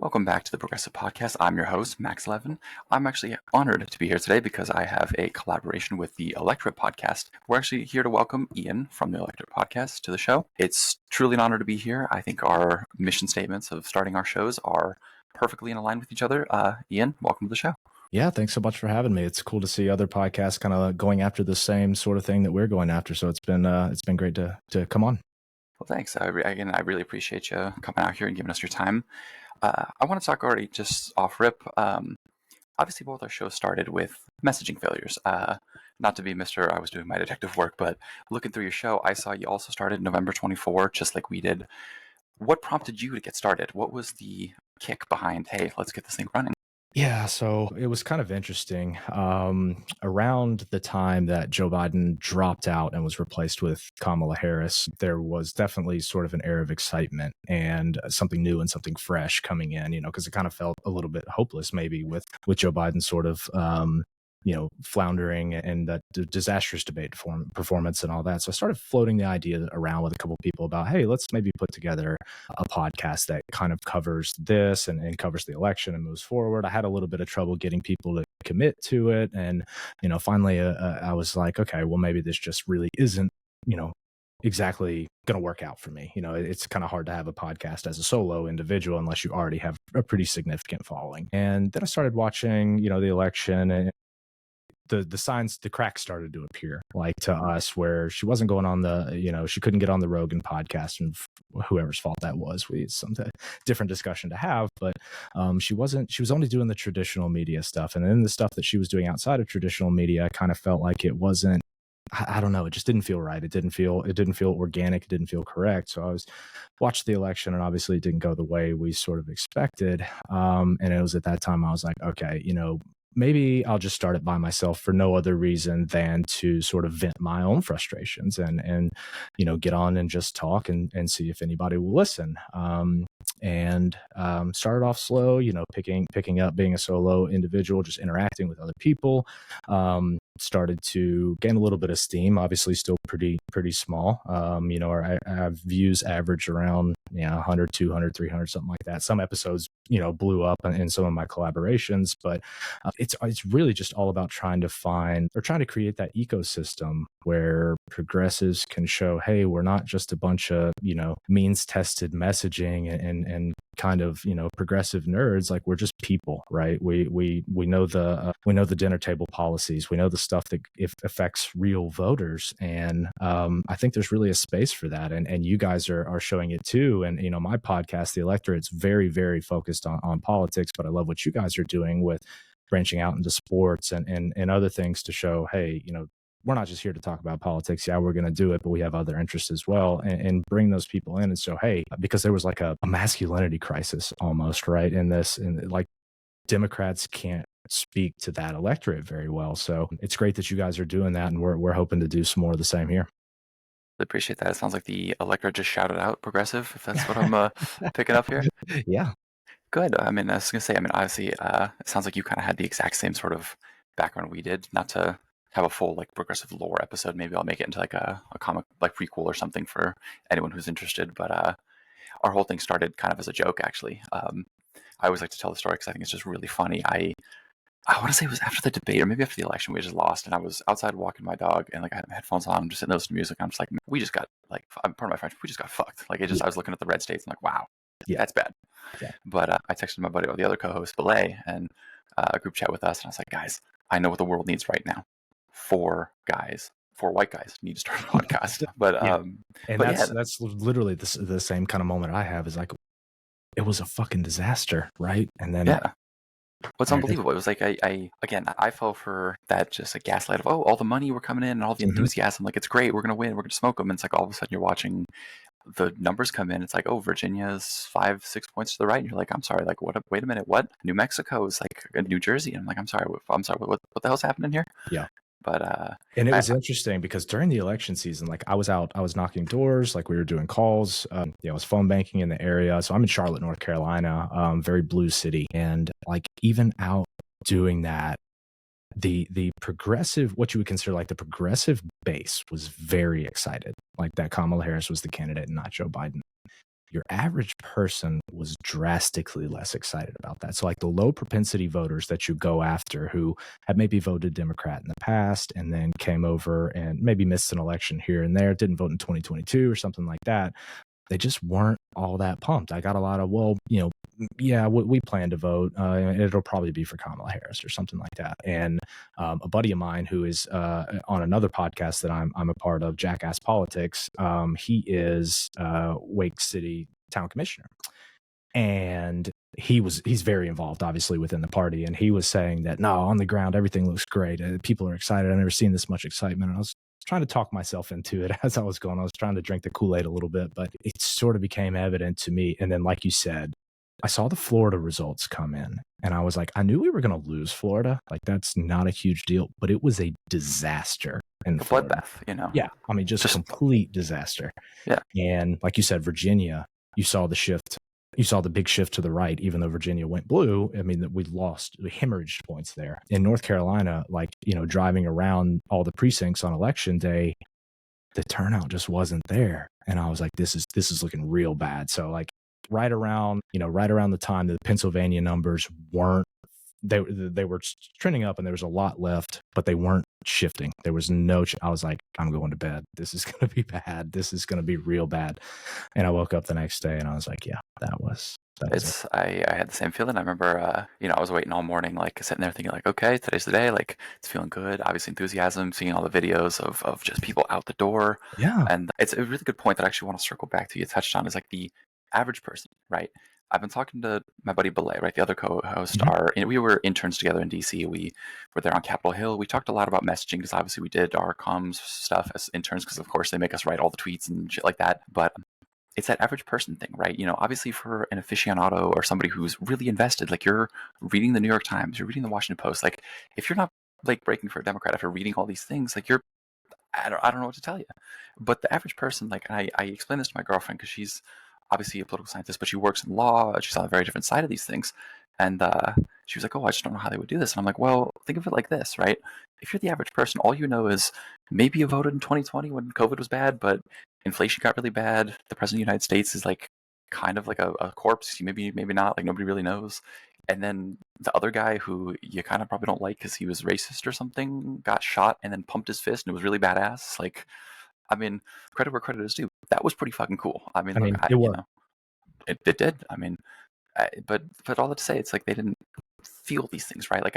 Welcome back to the Brogressive Podcast. I'm your host, Max Levin. I'm actually honored to be here today because I have a collaboration with the Electorate podcast. We're actually here to welcome Ian from the Electorate podcast to the show. It's truly an honor to be here. I think our mission statements of starting our shows are perfectly in line with each other. Ian, welcome to the show. Yeah, thanks so much for having me. It's cool to see other podcasts kind of going after the same sort of thing that we're going after. So it's been great to come on. Well, thanks. I really appreciate you coming out here and giving us your time. I want to talk already just off rip. Obviously, both our shows started with messaging failures. Not to be Mr. I was doing my detective work, but looking through your show, I saw you also started November 24, just like we did. What prompted you to get started? What was the kick behind, hey, let's get this thing running? Yeah, so it was kind of interesting. Around the time that Joe Biden dropped out and was replaced with Kamala Harris, there was definitely sort of an air of excitement and something new and something fresh coming in, because it kind of felt a little bit hopeless maybe with Joe Biden sort of floundering and that disastrous debate performance and all that. So I started floating the idea around with a couple of people about, hey, let's maybe put together a podcast that kind of covers this and covers the election and moves forward. I had a little bit of trouble getting people to commit to it. And, finally I was like, okay, well, maybe this just really isn't, exactly going to work out for me. It's kind of hard to have a podcast as a solo individual unless you already have a pretty significant following. And then I started watching, the election, and the cracks started to appear, like to us, where she wasn't going on she couldn't get on the Rogan podcast, and whoever's fault that was, some different discussion to have. But she was only doing the traditional media stuff, and then the stuff that she was doing outside of traditional media, I kind of felt like it wasn't, I don't know, it just didn't feel right. It didn't feel organic. It didn't feel correct. So I watched the election, and obviously it didn't go the way we sort of expected. And it was at that time I was like, okay, maybe I'll just start it by myself for no other reason than to sort of vent my own frustrations and get on and just talk and see if anybody will listen. And started off slow, picking up being a solo individual, just interacting with other people. Started to gain a little bit of steam, obviously still pretty small. I have views average around 100, 200, 300, something like that. Some episodes blew up in some of my collaborations, but it's really just all about trying to create that ecosystem where progressives can show, hey, we're not just a bunch of means tested messaging and kind of progressive nerds. Like, we're just people, right? We know the dinner table policies, we know the stuff that affects real voters, and I think there's really a space for that, and you guys are showing it too. And my podcast, The Electorate, it's very, very focused on politics, but I love what you guys are doing with branching out into sports and other things to show, hey, we're not just here to talk about politics. Yeah, we're going to do it, but we have other interests as well, and bring those people in. And so, hey, because there was like a masculinity crisis almost, right, in this, and like Democrats can't speak to that electorate very well. So it's great that you guys are doing that, and we're hoping to do some more of the same here. I appreciate that. It sounds like the Electorate just shouted out Progressive, if that's what I'm picking up here. Yeah. Good. I mean, I was going to say, obviously, it sounds like you kind of had the exact same sort of background we did. Not to have a full like Progressive lore episode. Maybe I'll make it into like a comic like prequel or something for anyone who's interested. But our whole thing started kind of as a joke, actually. I always like to tell the story because I think it's just really funny. I want to say it was after the debate or maybe after the election, we just lost, and I was outside walking my dog, and like I had my headphones on, I'm just sitting there listening to music, and I'm just like, we just got like, pardon my French, we just got fucked. Like, I was looking at the red states and like, wow, that's bad. Yeah. But I texted my buddy or the other co-host, Belay, and a group chat with us, and I was like, guys, I know what the world needs right now. 4 white guys need to start a podcast. But that's literally the same kind of moment I have, is like, it was a fucking disaster, right? And then what's unbelievable, it was like I fell for that just like gaslight of, all the money we're coming in and all the enthusiasm, like it's great, we're gonna win, we're gonna smoke them, and it's like all of a sudden you're watching the numbers come in, it's like, Virginia's 5-6 points to the right, and you're like, I'm sorry, like what? Wait a minute, what? New Mexico is like New Jersey, and I'm like, I'm sorry, what the hell's happening here? Yeah. But and it was interesting because during the election season, like I was knocking doors, like we were doing calls, I was phone banking in the area. So I'm in Charlotte, North Carolina, very blue city. And like, even out doing that, the progressive, what you would consider like the progressive base, was very excited, like that Kamala Harris was the candidate and not Joe Biden. your average person was drastically less excited about that. So, like the low propensity voters that you go after who had maybe voted Democrat in the past and then came over and maybe missed an election here and there, didn't vote in 2022 or something like that, they just weren't all that pumped. I got a lot of, well, yeah, we plan to vote. It'll probably be for Kamala Harris or something like that. And a buddy of mine who is on another podcast that I'm a part of, Jackass Politics, he is Wake City Town Commissioner, and he's very involved, obviously, within the party. And he was saying that no, on the ground everything looks great. People are excited. I've never seen this much excitement. And I was trying to talk myself into it as I was going. I was trying to drink the Kool-Aid a little bit, but it sort of became evident to me. And then, like you said, I saw the Florida results come in, and I was like, I knew we were going to lose Florida. Like, that's not a huge deal, but it was a disaster in a Florida. bloodbath, Yeah, I mean, just complete disaster. Yeah. And like you said, Virginia, you saw the shift. You saw the big shift to the right, even though Virginia went blue. I mean, we hemorrhaged points there. In North Carolina, like, driving around all the precincts on election day, the turnout just wasn't there. And I was like, this is looking real bad. So, like, right around the time that the Pennsylvania numbers weren't, they were trending up and there was a lot left, but they weren't shifting. There was no, I was like, I'm going to bed. This is going to be bad. This is going to be real bad. And I woke up the next day and I was like, yeah, that was it. I had the same feeling. I remember, I was waiting all morning, like sitting there thinking like, okay, today's the day. Like, it's feeling good. Obviously enthusiasm, seeing all the videos of just people out the door. Yeah. And it's a really good point that I actually want to circle back to. You touched on is like the average person, right? I've been talking to my buddy Belay, right, the other co-host. We were interns together in DC. We were there on Capitol Hill. We talked a lot about messaging because obviously we did our comms stuff as interns because of course they make us write all the tweets and shit like that. But it's that average person thing, right? Obviously for an aficionado or somebody who's really invested, like you're reading the New York Times, you're reading the Washington Post. Like if you're not like breaking for a Democrat after reading all these things, like I don't know what to tell you. But the average person, like I explained this to my girlfriend because she's obviously a political scientist, but she works in law. She's on a very different side of these things. And she was like, oh, I just don't know how they would do this. And I'm like, well, think of it like this, right? If you're the average person, all you know is maybe you voted in 2020 when COVID was bad, but inflation got really bad. The president of the United States is like kind of like a corpse. Maybe not. Like nobody really knows. And then the other guy who you kind of probably don't like because he was racist or something got shot and then pumped his fist and it was really badass. Like, I mean, credit where credit is due. That was pretty fucking cool. I mean, it was. It did. I mean, but all that to say, it's like they didn't feel these things, right? Like,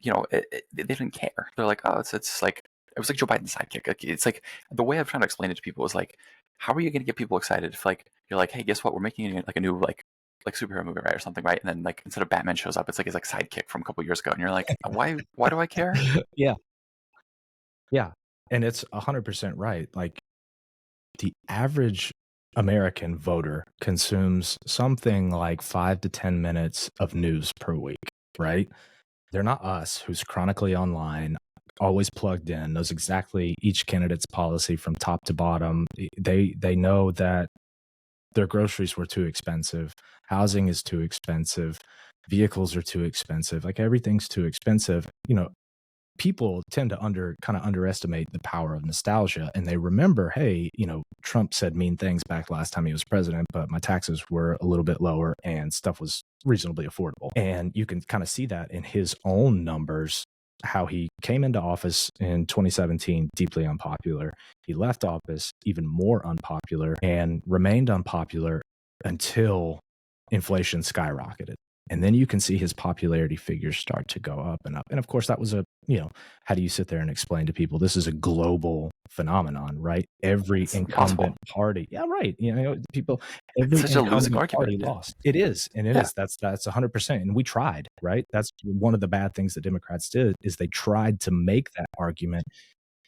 they didn't care. They're like, oh, it's like it was like Joe Biden's sidekick. Like, it's like the way I'm trying to explain it to people is like, how are you going to get people excited if like you're like, hey, guess what? We're making like a new like superhero movie, right, or something, right? And then like instead of Batman shows up, it's like his like sidekick from a couple years ago, and you're like, why do I care? Yeah, and it's 100% right. Like the average American voter consumes something like 5 to 10 minutes of news per week, right? They're not us who's chronically online, always plugged in, knows exactly each candidate's policy from top to bottom. They know that their groceries were too expensive, housing is too expensive, vehicles are too expensive, like everything's too expensive. People tend to underestimate the power of nostalgia, and they remember, hey, Trump said mean things back last time he was president, but my taxes were a little bit lower and stuff was reasonably affordable. And you can kind of see that in his own numbers, how he came into office in 2017 deeply unpopular. He left office even more unpopular and remained unpopular until inflation skyrocketed. And then you can see his popularity figures start to go up and up. And of course, that was how do you sit there and explain to people this is a global phenomenon, right? Every incumbent party. Yeah, right. People, every such a losing argument. Lost. It is. And it is. That's 100%. And we tried, right? That's one of the bad things that Democrats did is they tried to make that argument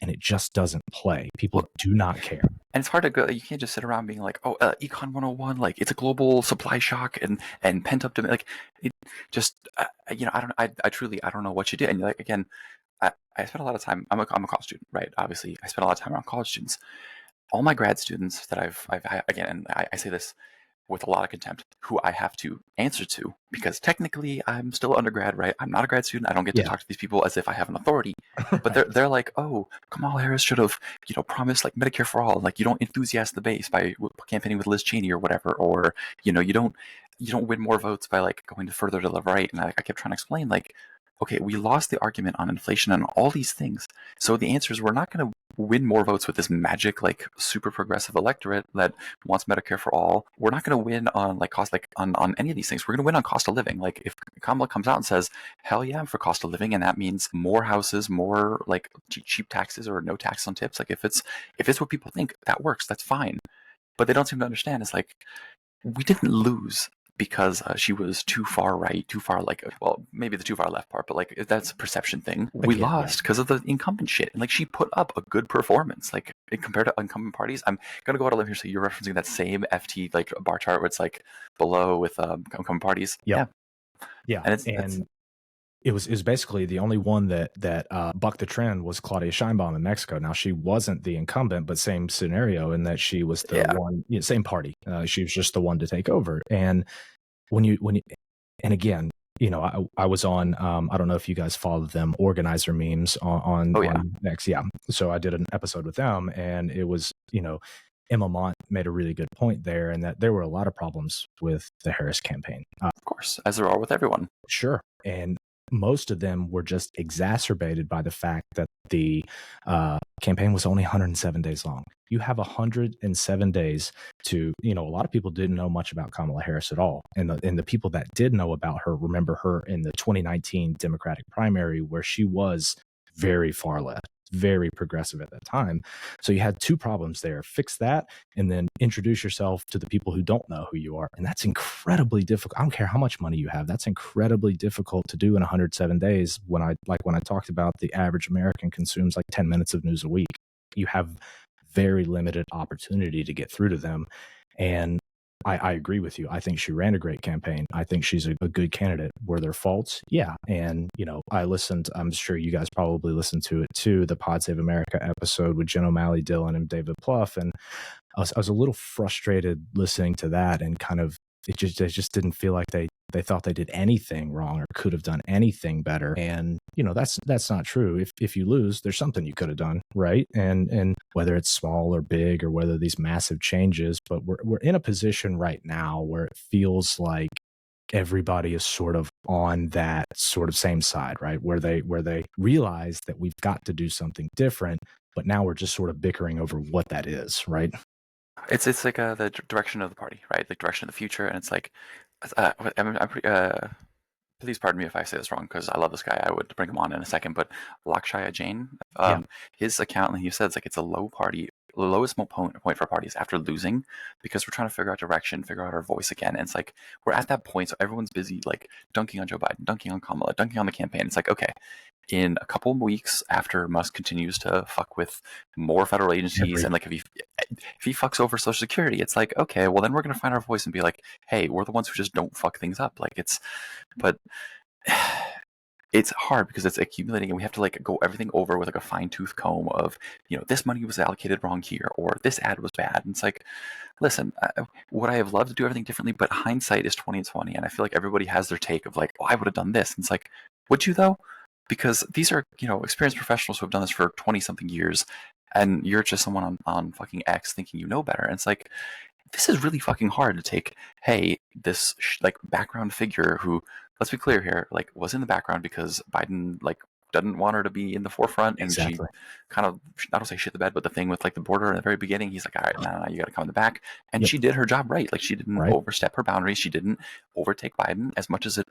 and it just doesn't play. People do not care. And it's hard to go. You can't just sit around being like, "Oh, Econ 101, like it's a global supply shock and pent up demand." Like, it just, I don't. I truly, I don't know what you do. And like again, I spent a lot of time. I'm a college student, right? Obviously, I spent a lot of time around college students. All my grad students that I've again, and I say this, with a lot of contempt, who I have to answer to, because technically I'm still undergrad, right? I'm not a grad student. I don't get to Yeah. talk to these people as if I have an authority. But they're like, oh, Kamala Harris should have, promised like Medicare for all. Like, you don't enthusiast the base by campaigning with Liz Cheney or whatever, or you don't win more votes by like going further to the right. And I kept trying to explain, like, okay, we lost the argument on inflation and all these things. So the answer is we're not going to win more votes with this magic, like, super progressive electorate that wants Medicare for all. We're not going to win on like cost, like on any of these things. We're going to win on cost of living. Like, if Kamala comes out and says, hell yeah, I'm for cost of living, and that means more houses, more like cheap taxes or no tax on tips. Like, if it's what people think, that works. That's fine. But they don't seem to understand. It's like, we didn't lose because she was too far right, too far like, well, maybe the too far left part, but like that's a perception thing. We lost because of the incumbent shit, and like she put up a good performance, like compared to incumbent parties. I'm gonna go out a limb here, so you're referencing that same FT like bar chart where it's like below with incumbent parties. Yeah, and it was basically the only one that bucked the trend was Claudia Sheinbaum in Mexico. Now, she wasn't the incumbent, but same scenario in that she was the one, same party. She was just the one to take over. And when you and again, I was on, I don't know if you guys follow them, organizer memes on X. Yeah. So I did an episode with them, and it was, Emma Mont made a really good point there, and that there were a lot of problems with the Harris campaign. Of course, as there are with everyone. Sure. And most of them were just exacerbated by the fact that the campaign was only 107 days long. You have 107 days to, a lot of people didn't know much about Kamala Harris at all. And the people that did know about her remember her in the 2019 Democratic primary, where she was very far left, very progressive at that time. So you had two problems there. Fix that, and then introduce yourself to the people who don't know who you are. And that's incredibly difficult. I don't care how much money you have. That's incredibly difficult to do in 107 days. When I talked about the average American consumes like 10 minutes of news a week, you have very limited opportunity to get through to them. And I agree with you. I think she ran a great campaign. I think she's a good candidate. Were there faults? Yeah. And, I listened, I'm sure you guys probably listened to it too, the Pod Save America episode with Jen O'Malley Dillon and David Plouffe. And I was a little frustrated listening to that, and kind of, they just didn't feel like they thought they did anything wrong or could have done anything better. And, that's not true. If you lose, there's something you could have done, right? And whether it's small or big, or whether these massive changes, but we're in a position right now where it feels like everybody is sort of on that sort of same side, right? Where they realize that we've got to do something different, but now we're just sort of bickering over what that is, right? It's like the direction of the party, right? The direction of the future, and it's like, I'm pretty. Please pardon me if I say this wrong, because I love this guy. I would bring him on in a second, but Lakshaya Jain, his account, and he said it's like it's a lowest point for parties after losing, because we're trying to figure out direction, figure out our voice again. And it's like we're at that point, so everyone's busy like dunking on Joe Biden, dunking on Kamala, dunking on the campaign. It's like, okay, in a couple of weeks after Musk continues to fuck with more federal agencies, and like if he fucks over Social Security, it's like, okay, well then we're gonna find our voice and be like, hey, we're the ones who just don't fuck things up. Like but it's hard because it's accumulating, and we have to like go everything over with like a fine-tooth comb of, this money was allocated wrong here, or this ad was bad. And it's like, listen, would I have loved to do everything differently? But hindsight is 20/20, and I feel like everybody has their take of like, oh, I would have done this. And it's like, would you though? Because these are, experienced professionals who have done this for 20-something years, and you're just someone on fucking X thinking you know better. And it's like, this is really fucking hard to take, hey, this like background figure who, let's be clear here, like was in the background because Biden like doesn't want her to be in the forefront, and she kind of, I don't say shit the bed, but the thing with like the border in the very beginning, he's like, all right, no, you got to come in the back. And she did her job right. Like, she didn't overstep her boundaries. She didn't overtake Biden, as much as it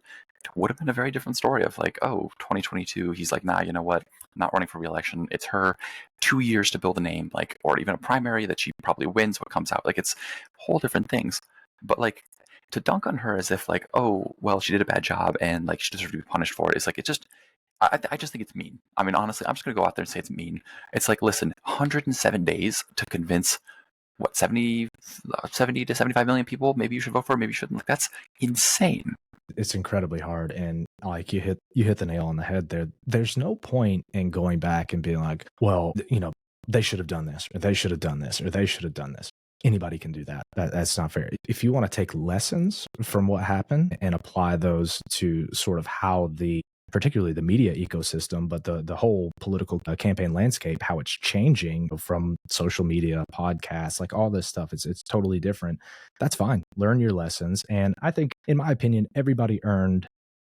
would have been a very different story of like, oh, 2022, he's like, nah, you know what? I'm not running for re-election. It's her 2 years to build a name, like, or even a primary that she probably wins what comes out. Like, it's whole different things. But like, to dunk on her as if like, oh, well, she did a bad job and like she deserves to be punished for it, it's like, it just, I just think it's mean. I mean, honestly, I'm just going to go out there and say it's mean. It's like, listen, 107 days to convince, what, 70 to 75 million people, maybe you should vote for, maybe you shouldn't. Like, that's insane. It's incredibly hard. And like you hit the nail on the head there. There's no point in going back and being like, well, they should have done this, or they should have done this, or they should have done this. anybody can do that. That's not fair. If you want to take lessons from what happened and apply those to sort of how particularly the media ecosystem, but the whole political campaign landscape, how it's changing from social media, podcasts, like all this stuff, it's totally different. That's fine. Learn your lessons. And I think, in my opinion, everybody earned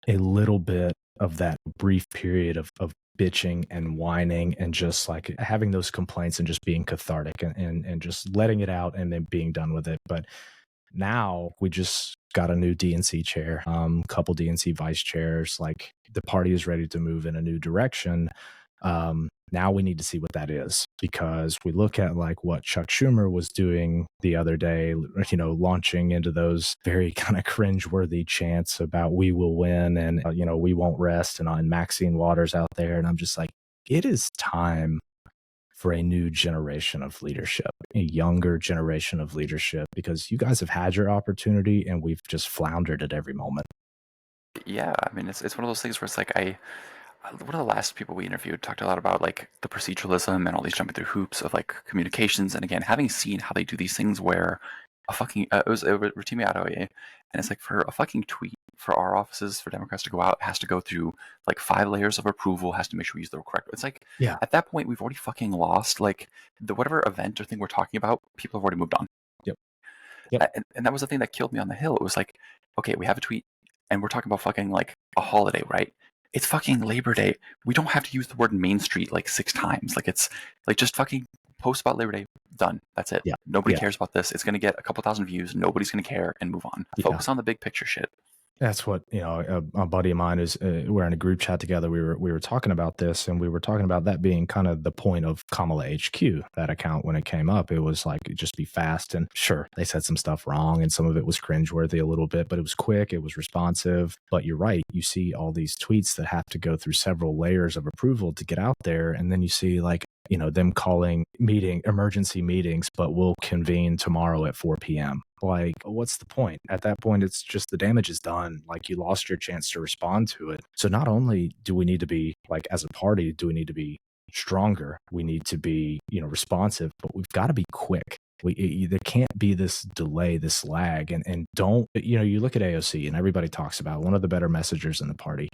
a little bit of that brief period of bitching and whining and just like having those complaints and just being cathartic and just letting it out and then being done with it. But now we just got a new DNC chair, couple DNC vice chairs. Like the party is ready to move in a new direction. Now we need to see what that is, because we look at like what Chuck Schumer was doing the other day, launching into those very kind of cringeworthy chants about "we will win" and "we won't rest," and Maxine Waters out there, and I'm just like, it is time for a new generation of leadership, a younger generation of leadership, because you guys have had your opportunity and we've just floundered at every moment. Yeah, I mean, it's one of those things where it's like one of the last people we interviewed talked a lot about like the proceduralism and all these jumping through hoops of like communications. And again, having seen how they do these things where a fucking it was Rotimi Adoye, and it's like for a fucking tweet for our offices for Democrats to go out, has to go through like 5 layers of approval, has to make sure we use the correct. It's like, Yeah. at that point we've already fucking lost like the whatever event or thing we're talking about. People have already moved on. Yep. And that was the thing that killed me on the Hill. It was like, okay, we have a tweet and we're talking about fucking like a holiday, right? It's fucking Labor Day. We don't have to use the word Main Street like 6 times. Like, it's like just fucking post about Labor Day. Done. That's it. Yeah. Nobody Yeah. cares about this. It's going to get a couple thousand views. Nobody's going to care, and move on. Yeah. Focus on the big picture shit. That's what, a buddy of mine is, we're in a group chat together. We were talking about this, and we were talking about that being kind of the point of Kamala HQ, that account. When it came up, it was like, just be fast. And sure, they said some stuff wrong and some of it was cringeworthy a little bit, but it was quick, it was responsive. But you're right. You see all these tweets that have to go through several layers of approval to get out there. And then you see like, them calling emergency meetings, but we'll convene tomorrow at 4 p.m. Like, what's the point? At that point, it's just the damage is done. Like, you lost your chance to respond to it. So not only do we need to be, like, as a party, do we need to be stronger, we need to be, responsive, but we've got to be quick. There can't be this delay, this lag, and don't, you look at AOC and everybody talks about one of the better messengers in the party.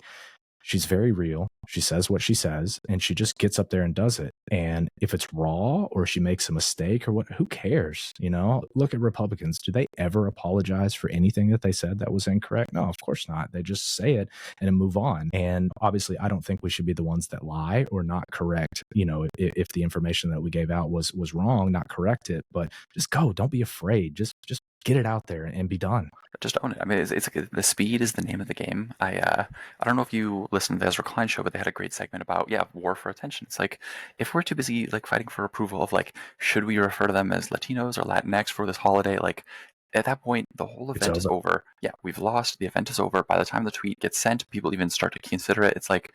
She's very real. She says what she says, and she just gets up there and does it. And if it's raw or she makes a mistake or what, who cares? Look at Republicans. Do they ever apologize for anything that they said that was incorrect? No, of course not. They just say it and then move on. And obviously, I don't think we should be the ones that lie or not correct. If the information that we gave out was wrong, not correct it, but just go. Don't be afraid. Just get it out there and be done. Just own it. I mean, it's like the speed is the name of the game. I don't know if you listened to the Ezra Klein show, but they had a great segment about war for attention. It's like, if we're too busy like fighting for approval of like, should we refer to them as Latinos or Latinx for this holiday? Like, at that point, the whole event is over. Yeah, we've lost. The event is over. By the time the tweet gets sent, people even start to consider it. It's like,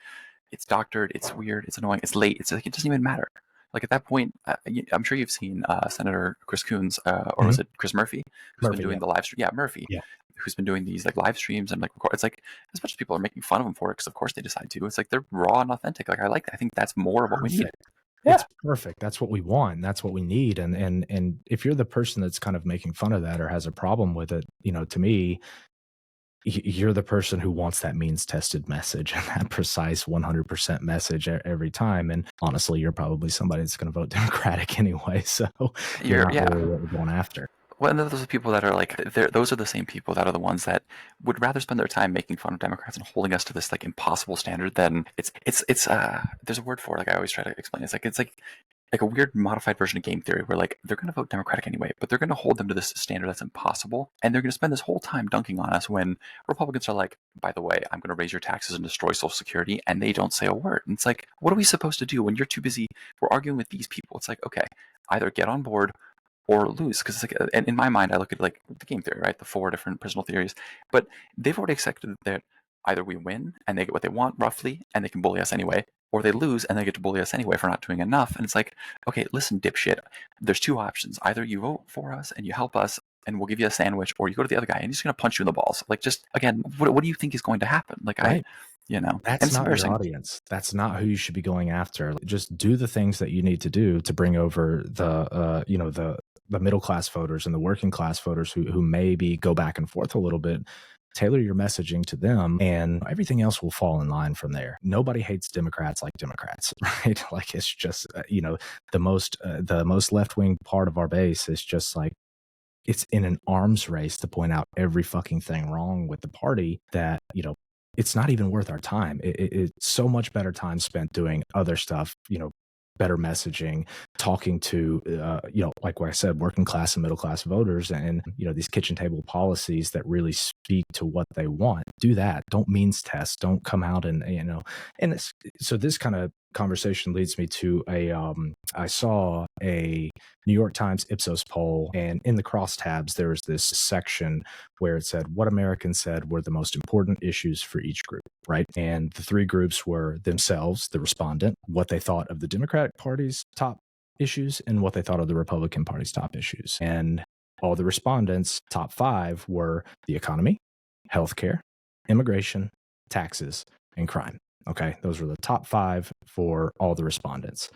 it's doctored. It's weird. It's annoying. It's late. It's like, it doesn't even matter. Like, at that point, I'm sure you've seen Senator Chris Coons, or was it Chris Murphy, who's been doing the live stream? Yeah, Murphy. Yeah. Who's been doing these like live streams and like record. It's like, as much as people are making fun of them for it, because of course they decide to, it's like they're raw and authentic. Like, I like that. I think that's more of what we need. Yeah. It's perfect. That's what we want. That's what we need. And if you're the person that's kind of making fun of that or has a problem with it, to me, you're the person who wants that means tested message and that precise 100% message every time. And honestly, you're probably somebody that's going to vote Democratic anyway. So you're not really what we're going after. Well, and those are people that are like, those are the same people that are the ones that would rather spend their time making fun of Democrats and holding us to this like impossible standard than it's there's a word for it. Like, I always try to explain. It's like a weird modified version of game theory where like they're going to vote Democratic anyway, but they're going to hold them to this standard that's impossible. And they're going to spend this whole time dunking on us when Republicans are like, by the way, I'm going to raise your taxes and destroy Social Security. And they don't say a word. And it's like, what are we supposed to do when you're too busy? We're arguing with these people. It's like, okay, either get on board or lose. Because it's like, and in my mind, I look at like the game theory, right? The 4 different personal theories, but they've already accepted that either we win and they get what they want roughly and they can bully us anyway, or they lose and they get to bully us anyway for not doing enough. And it's like, okay, listen, dipshit, there's 2 options. Either you vote for us and you help us and we'll give you a sandwich, or you go to the other guy and he's going to punch you in the balls. Like, just again, what do you think is going to happen? Like, right. That's not your audience. That's not who you should be going after. Just do the things that you need to do to bring over the the middle class voters and the working class voters who maybe go back and forth a little bit, tailor your messaging to them, and everything else will fall in line from there. Nobody hates Democrats like Democrats, right? Like, it's just, the most left-wing part of our base is just like, it's in an arms race to point out every fucking thing wrong with the party that, it's not even worth our time. It's so much better time spent doing other stuff, better messaging, talking to, like what I said, working class and middle class voters, and, these kitchen table policies that really speak to what they want. Do that. Don't means test. Don't come out and, and so this kind of conversation leads me to I saw a New York Times Ipsos poll, and in the crosstabs, there was this section where it said what Americans said were the most important issues for each group, right? And the three groups were themselves, the respondent, what they thought of the Democratic Party's top issues, and what they thought of the Republican Party's top issues. And all the respondents' top five were the economy, healthcare, immigration, taxes, and crime. Okay, those were the top five for all the respondents.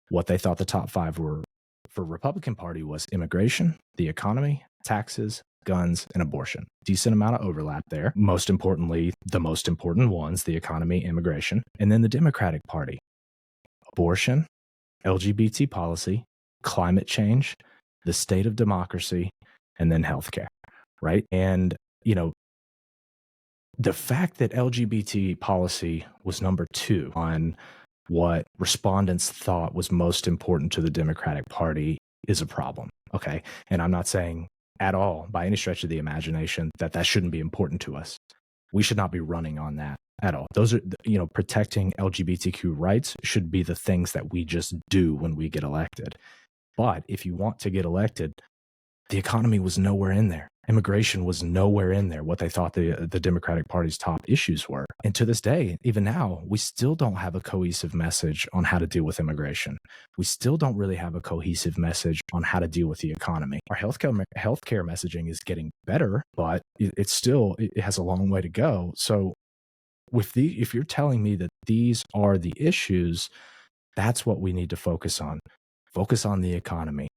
What they thought the top five were for Republican Party was immigration, the economy, taxes, guns, and abortion. Decent amount of overlap there. Most importantly, the most important ones, the economy, immigration. And then the Democratic Party, abortion, LGBT policy, climate change, the state of democracy, and then healthcare, right? And, the fact that LGBT policy was number two on what respondents thought was most important to the Democratic Party is a problem. Okay. And I'm not saying at all, by any stretch of the imagination, that shouldn't be important to us. We should not be running on that at all. Those are, protecting LGBTQ rights should be the things that we just do when we get elected. But if you want to get elected, the economy was nowhere in there. Immigration was nowhere in there, what they thought the Democratic Party's top issues were. And to this day, even now, we still don't have a cohesive message on how to deal with immigration. We still don't really have a cohesive message on how to deal with the economy. Our healthcare messaging is getting better, but it has a long way to go. So if you're telling me that these are the issues, that's what we need to focus on. Focus on the economy.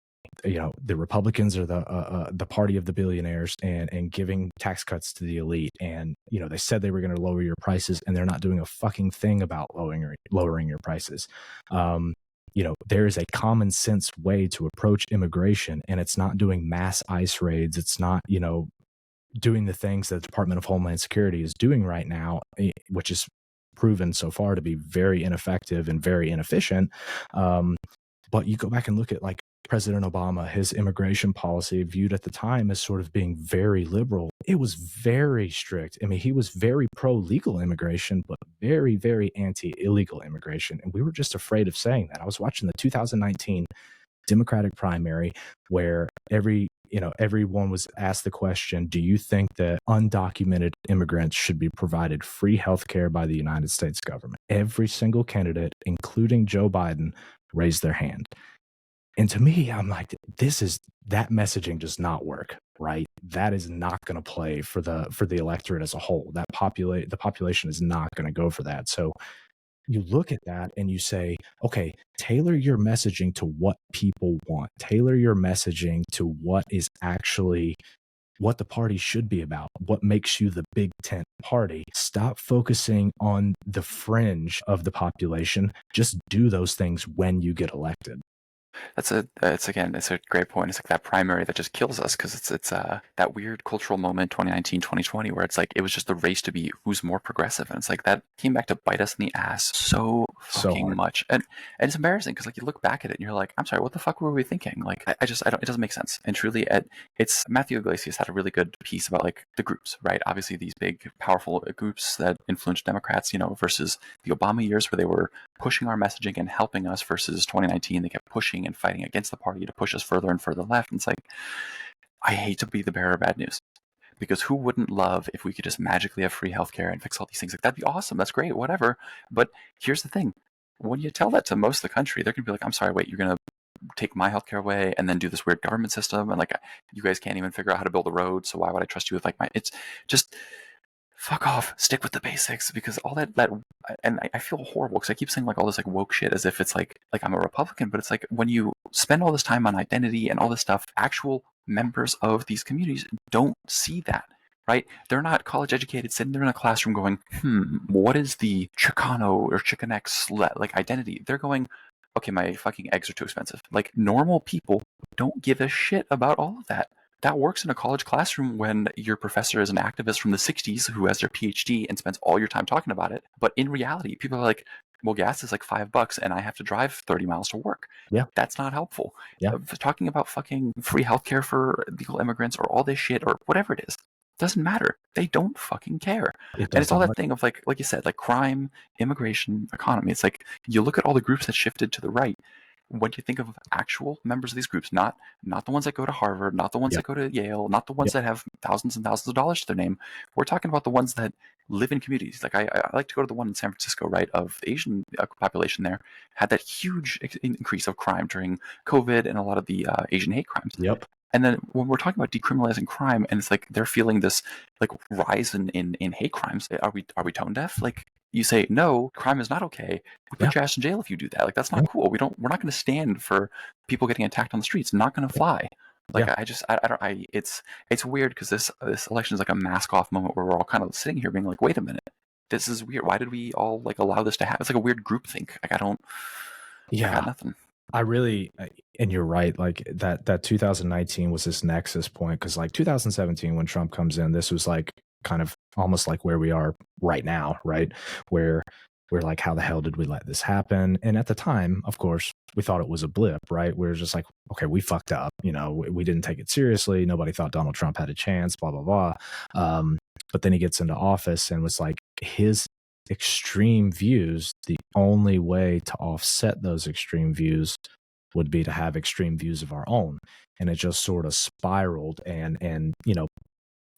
The Republicans are the party of the billionaires and giving tax cuts to the elite. And, they said they were going to lower your prices, and they're not doing a fucking thing about lowering your prices. There is a common sense way to approach immigration, and it's not doing mass ICE raids. It's not, doing the things that the Department of Homeland Security is doing right now, which is proven so far to be very ineffective and very inefficient. But you go back and look at President Obama, his immigration policy viewed at the time as sort of being very liberal. It was very strict. I mean, he was very pro-legal immigration, but very, very anti-illegal immigration. And we were just afraid of saying that. I was watching the 2019 Democratic primary where everyone was asked the question, do you think that undocumented immigrants should be provided free health care by the United States government? Every single candidate, including Joe Biden, raised their hand. And to me, I'm like, that messaging does not work, right? That is not going to play for the electorate as a whole. The population is not going to go for that. So you look at that and you say, okay, tailor your messaging to what people want. Tailor your messaging to what is actually what the party should be about, what makes you the big tent party. Stop focusing on the fringe of the population. Just do those things when you get elected. It's a great point. It's like that primary that just kills us, because it's that weird cultural moment 2019 2020 where it's like it was just the race to be who's more progressive, and it's like that came back to bite us in the ass so fucking much, and it's embarrassing because you look back at it and you're like, I'm sorry, what the fuck were we thinking? I don't, it doesn't make sense. And truly, it's Matthew Iglesias had a really good piece about the groups, right? Obviously these big powerful groups that influenced Democrats, versus the Obama years where they were pushing our messaging and helping us, versus 2019 they kept pushing and fighting against the party to push us further and further left. And it's like, I hate to be the bearer of bad news, because who wouldn't love if we could just magically have free healthcare and fix all these things? That'd be awesome. That's great, whatever. But here's the thing. When you tell that to most of the country, they're going to be like, I'm sorry, wait, you're going to take my healthcare away and then do this weird government system? And you guys can't even figure out how to build a road, so why would I trust you with it's just fuck off, stick with the basics, because all that and I feel horrible because I keep saying like all this like woke shit as if it's like I'm a Republican, but it's like when you spend all this time on identity and all this stuff, actual members of these communities don't see that. Right? They're not college educated sitting there in a classroom going, what is the Chicano or Chicanx like identity? They're going, okay, my fucking eggs are too expensive. Like normal people don't give a shit about all of that. That works in a college classroom when your professor is an activist from the 60s who has their PhD and spends all your time talking about it. But in reality, people are like, well, gas is like $5 and I have to drive 30 miles to work. Yeah. That's not helpful. Yeah. Talking about fucking free healthcare for legal immigrants or all this shit or whatever it is, doesn't matter. They don't fucking care. It And it's all doesn't. that thing of like you said, like crime, immigration, economy. It's like you look at all the groups that shifted to the right. When you think of actual members of these groups, not the ones that go to Harvard, not the ones Yeah. that go to Yale, not the ones Yeah. that have thousands and thousands of dollars to their name. We're talking about the ones that live in communities. Like I like to go to the one in San Francisco, right, of the Asian population there, had that huge increase of crime during COVID and a lot of the Asian hate crimes. Yep. And then when we're talking about decriminalizing crime, and it's like they're feeling this like rise in hate crimes, are we tone deaf? Like you say, no, crime is not okay. We put your ass in jail if you do that. Like that's not cool. We're not going to stand for people getting attacked on the streets. Not going to fly. Like I don't. It's weird because this election is like a mask off moment where we're all kind of sitting here being like, wait a minute, this is weird. Why did we all like allow this to happen? It's like a weird group think. Like I got nothing. I really, and you're right, like that 2019 was this nexus point because like 2017 when Trump comes in, this was like kind of almost like where we are right now, right? Where we're like, how the hell did we let this happen? And at the time, of course, we thought it was a blip, right? We were just like, okay, we fucked up. You know, we didn't take it seriously. Nobody thought Donald Trump had a chance, blah, blah, blah. But then he gets into office and was like, his extreme views, the only way to offset those extreme views would be to have extreme views of our own. And it just sort of spiraled. And you know,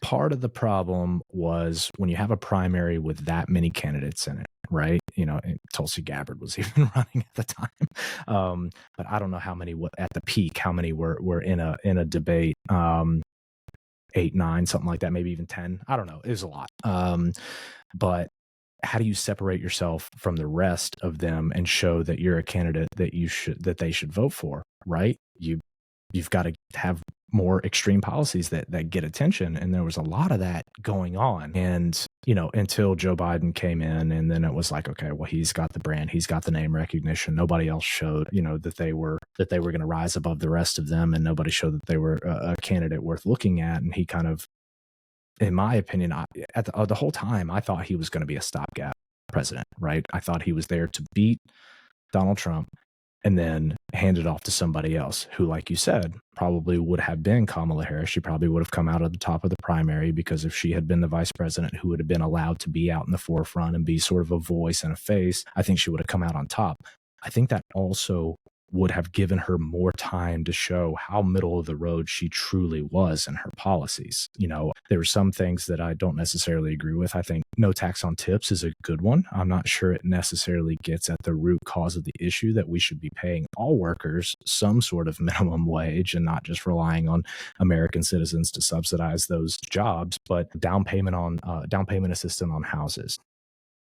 part of the problem was when you have a primary with that many candidates in it, right? You know, Tulsi Gabbard was even running at the time. But I don't know how many at the peak, how many were in a debate. 8, 9, something like that, maybe even 10. I don't know. It was a lot. But how do you separate yourself from the rest of them and show that you're a candidate that they should vote for, right? You've got to have more extreme policies that get attention. And there was a lot of that going on. And, you know, until Joe Biden came in, and then it was like, okay, well, he's got the brand, he's got the name recognition. Nobody else showed, you know, that they were going to rise above the rest of them. And nobody showed that they were a candidate worth looking at. And he kind of, in my opinion, the whole time, I thought he was going to be a stopgap president, right? I thought he was there to beat Donald Trump and then hand it off to somebody else who, like you said, probably would have been Kamala Harris. She probably would have come out at the top of the primary because if she had been the vice president who would have been allowed to be out in the forefront and be sort of a voice and a face, I think she would have come out on top. I think that also would have given her more time to show how middle of the road she truly was in her policies. You know, there were some things that I don't necessarily agree with. I think no tax on tips is a good one. I'm not sure it necessarily gets at the root cause of the issue that we should be paying all workers some sort of minimum wage and not just relying on American citizens to subsidize those jobs, but down payment assistance on houses.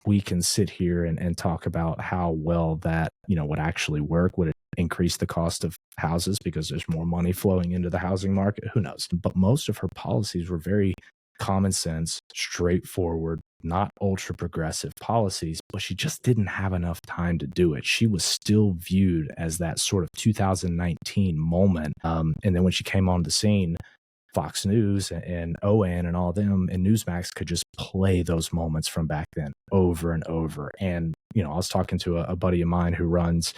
We can sit here and talk about how well that, you know, would actually work. Would it increase the cost of houses because there's more money flowing into the housing market? Who knows? But most of her policies were very common sense, straightforward, not ultra progressive policies, but she just didn't have enough time to do it. She was still viewed as that sort of 2019 moment. And then when she came on the scene, Fox News and OAN and all them and Newsmax could just play those moments from back then over and over. And, you know, I was talking to a buddy of mine who runs,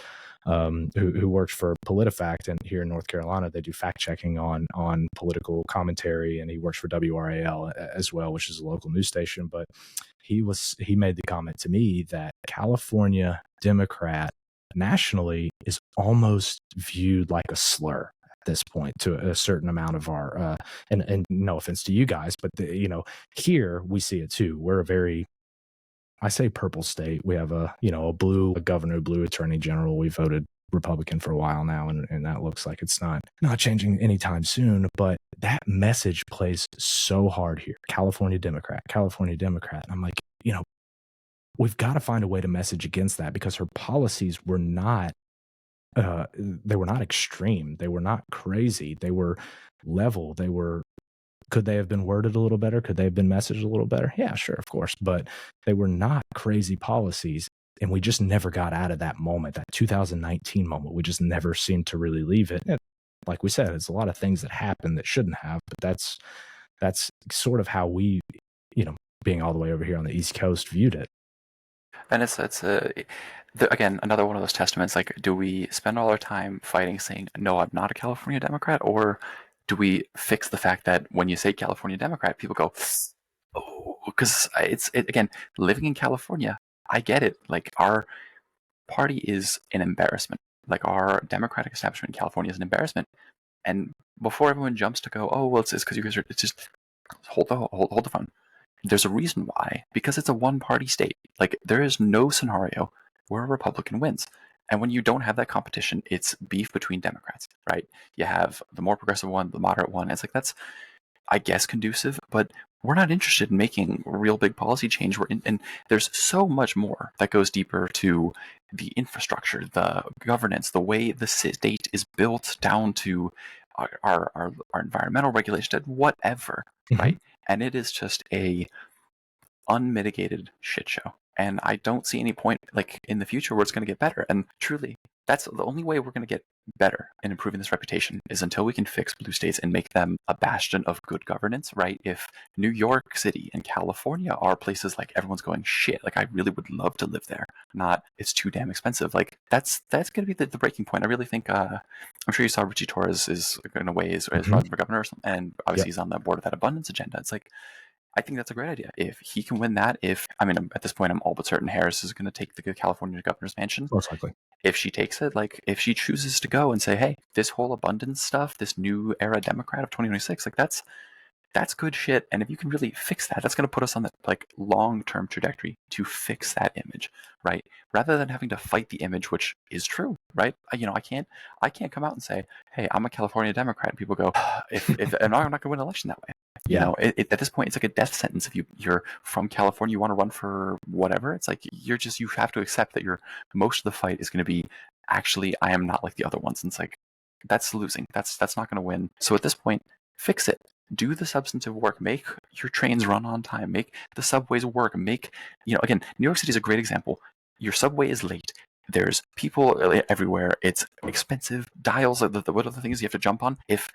who works for PolitiFact, and here in North Carolina, they do fact checking on political commentary. And he works for WRAL as well, which is a local news station. But he made the comment to me that California Democrat nationally is almost viewed like a slur this point to a certain amount of our and no offense to you guys, but you know, here we see it too. We're a very, I say purple state. We have a governor, blue attorney general. We voted Republican for a while now, and that looks like it's not changing anytime soon. But that message plays so hard here. California Democrat, California Democrat. And I'm like, we've got to find a way to message against that, because her policies were not they were not extreme. They were not crazy. They were level. Could they have been worded a little better? Could they have been messaged a little better? Yeah, sure, of course. But they were not crazy policies. And we just never got out of that moment, that 2019 moment. We just never seemed to really leave it. And like we said, it's a lot of things that happen that shouldn't have, but that's sort of how we, being all the way over here on the East Coast, viewed it. And again, another one of those testaments. Like, do we spend all our time fighting, saying, no, I'm not a California Democrat? Or do we fix the fact that when you say California Democrat, people go, oh, because again, living in California, I get it. Like, our party is an embarrassment. Like, our Democratic establishment in California is an embarrassment. And before everyone jumps to go, oh, well, it's because you guys are, it's just hold the phone. There's a reason why, because it's a one-party state. Like, there is no scenario where a Republican wins. And when you don't have that competition, it's beef between Democrats, right? You have the more progressive one, the moderate one. It's like, that's, I guess, conducive, but we're not interested in making real big policy change. And there's so much more that goes deeper to the infrastructure, the governance, the way the state is built, down to our environmental regulation, whatever, right? And it is just a unmitigated shit show. And I don't see any point, like, in the future where it's going to get better. And truly, that's the only way we're going to get better in improving this reputation, is until we can fix blue states and make them a bastion of good governance, right? If New York City and California are places like everyone's going, shit, like, I really would love to live there, not it's too damn expensive. Like, that's going to be the breaking point. I really think, I'm sure you saw Richie Torres is in a way is running for governor or something, and obviously he's on the board of that abundance agenda. It's like, I think that's a great idea. If he can win that, at this point, I'm all but certain Harris is going to take the California governor's mansion. Most likely. If she takes it, like, if she chooses to go and say, hey, this whole abundance stuff, this new era Democrat of 2026, like, that's good shit. And if you can really fix that, that's going to put us on the, like, long-term trajectory to fix that image, right? Rather than having to fight the image, which is true, right? I can't come out and say, hey, I'm a California Democrat. And people go, if I'm not going to win an election that way. At this point, it's like a death sentence. If you're from California, you want to run for whatever, it's like, you have to accept that most of the fight is going to be, actually, I am not like the other ones. And it's like, that's losing. That's not going to win. So at this point, fix it. Do the substantive work. Make your trains run on time. Make the subways work. Again, New York City is a great example. Your subway is late. There's people everywhere. It's expensive. Dials, what are the things you have to jump on? If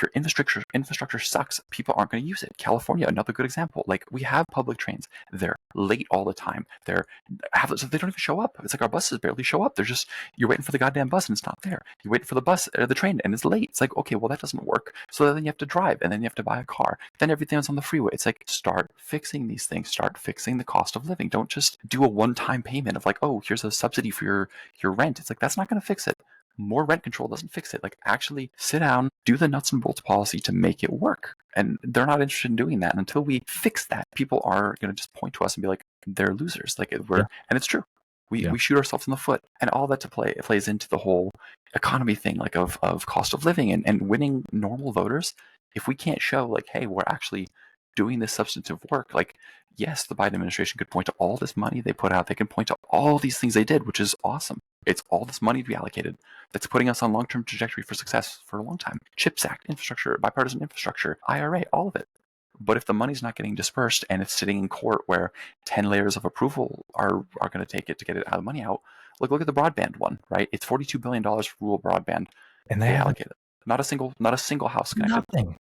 your infrastructure sucks, people aren't going to use it. California, another good example. Like, we have public trains. They're late all the time. They don't even show up. It's like our buses barely show up. You're waiting for the goddamn bus and it's not there. You're waiting for the bus or the train and it's late. It's like, okay, well, that doesn't work. So then you have to drive, and then you have to buy a car. Then everything's on the freeway. It's like, start fixing these things. Start fixing the cost of living. Don't just do a one-time payment of like, oh, here's a subsidy for your rent. It's like, that's not going to fix it. More rent control doesn't fix it. Like, actually sit down, do the nuts and bolts policy to make it work. And they're not interested in doing that. And until we fix that, people are going to just point to us and be like, they're losers. Like, and it's true. We shoot ourselves in the foot. And all that it plays into the whole economy thing, like of cost of living and winning normal voters. If we can't show, like, hey, we're actually doing this substantive work, like, yes, the Biden administration could point to all this money they put out. They can point to all these things they did, which is awesome. It's all this money to be allocated that's putting us on long-term trajectory for success for a long time. CHIPS Act, infrastructure, bipartisan infrastructure, IRA, all of it. But if the money's not getting dispersed and it's sitting in court where 10 layers of approval are going to take it to get it out of money out, look at the broadband one, right? It's $42 billion for rural broadband. And they allocated. Not a single house connected. Nothing.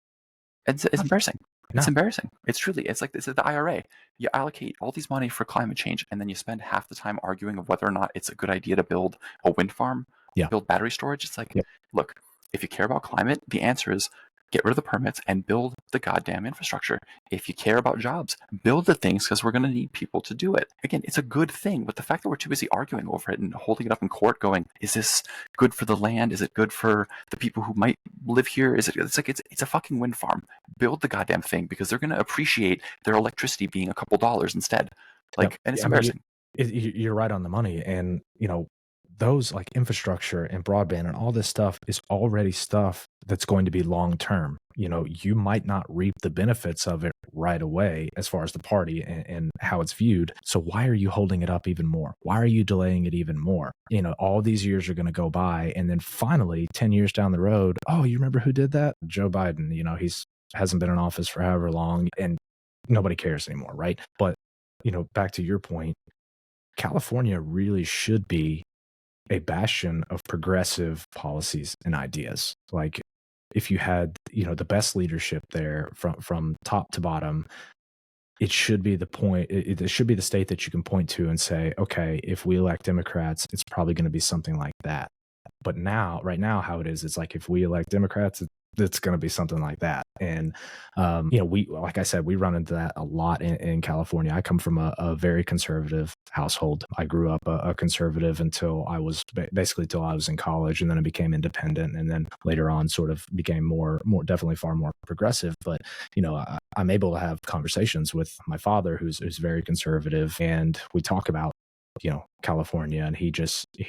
It's embarrassing. It's embarrassing. It's like this is the IRA. You allocate all these money for climate change, and then you spend half the time arguing of whether or not it's a good idea to build a wind farm, build battery storage. It's like, look, if you care about climate, the answer is get rid of the permits and build the goddamn infrastructure. If you care about jobs, build the things, because we're going to need people to do it. Again, it's a good thing, but the fact that we're too busy arguing over it and holding it up in court going, is this good for the land? Is it good for the people who might live here? It's a fucking wind farm. Build the goddamn thing, because they're going to appreciate their electricity being a couple dollars instead. And it's embarrassing. You're right on the money. And, those like infrastructure and broadband and all this stuff is already stuff that's going to be long term. You know, you might not reap the benefits of it right away as far as the party and how it's viewed. So why are you holding it up even more? Why are you delaying it even more? You know, all these years are going to go by, and then finally 10 years down the road, oh, you remember who did that? Joe Biden. You know, he's hasn't been in office for however long, and nobody cares anymore, right? But, you know, back to your point, California really should be a bastion of progressive policies and ideas. Like, if you had, you know, the best leadership there from top to bottom, it should be the point. It should be the state that you can point to and say, okay, if we elect Democrats, it's probably going to be something like that. But now, right now, how it is, it's like if we elect Democrats, it's going to be something like that. And you know, we, like I said, we run into that a lot in California. I come from a very conservative household. I grew up a conservative until I was basically till I was in college, and then I became independent, and then later on, sort of became more definitely far more progressive. But you know, I'm able to have conversations with my father, who's very conservative, and we talk about, you know, California, and he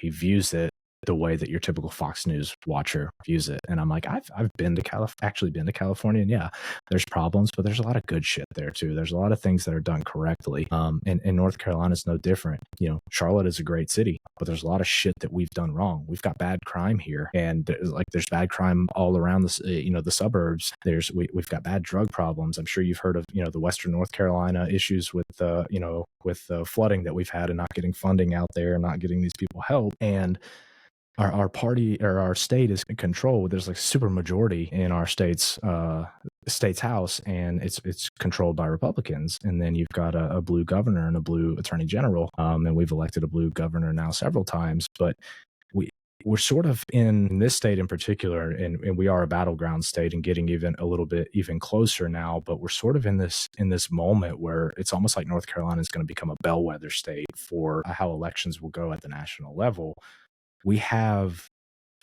views it the way that your typical Fox News watcher views it. And I'm like, I've been to actually been to California, and yeah, there's problems, but there's a lot of good shit there too. There's a lot of things that are done correctly. And North Carolina's no different. You know, Charlotte is a great city, but there's a lot of shit that we've done wrong. We've got bad crime here, and there's bad crime all around the you know, the suburbs. We've got bad drug problems. I'm sure you've heard of, you know, the Western North Carolina issues with you know, with the flooding that we've had and not getting funding out there and not getting these people help. And our party or our state is controlled. There's like a super majority in our state's house, and it's controlled by Republicans. And then you've got a blue governor and a blue attorney general. And we've elected a blue governor now several times, but we're sort of in this state in particular, and we are a battleground state and getting even a little bit even closer now, but we're sort of in this moment where it's almost like North Carolina is going to become a bellwether state for how elections will go at the national level. We have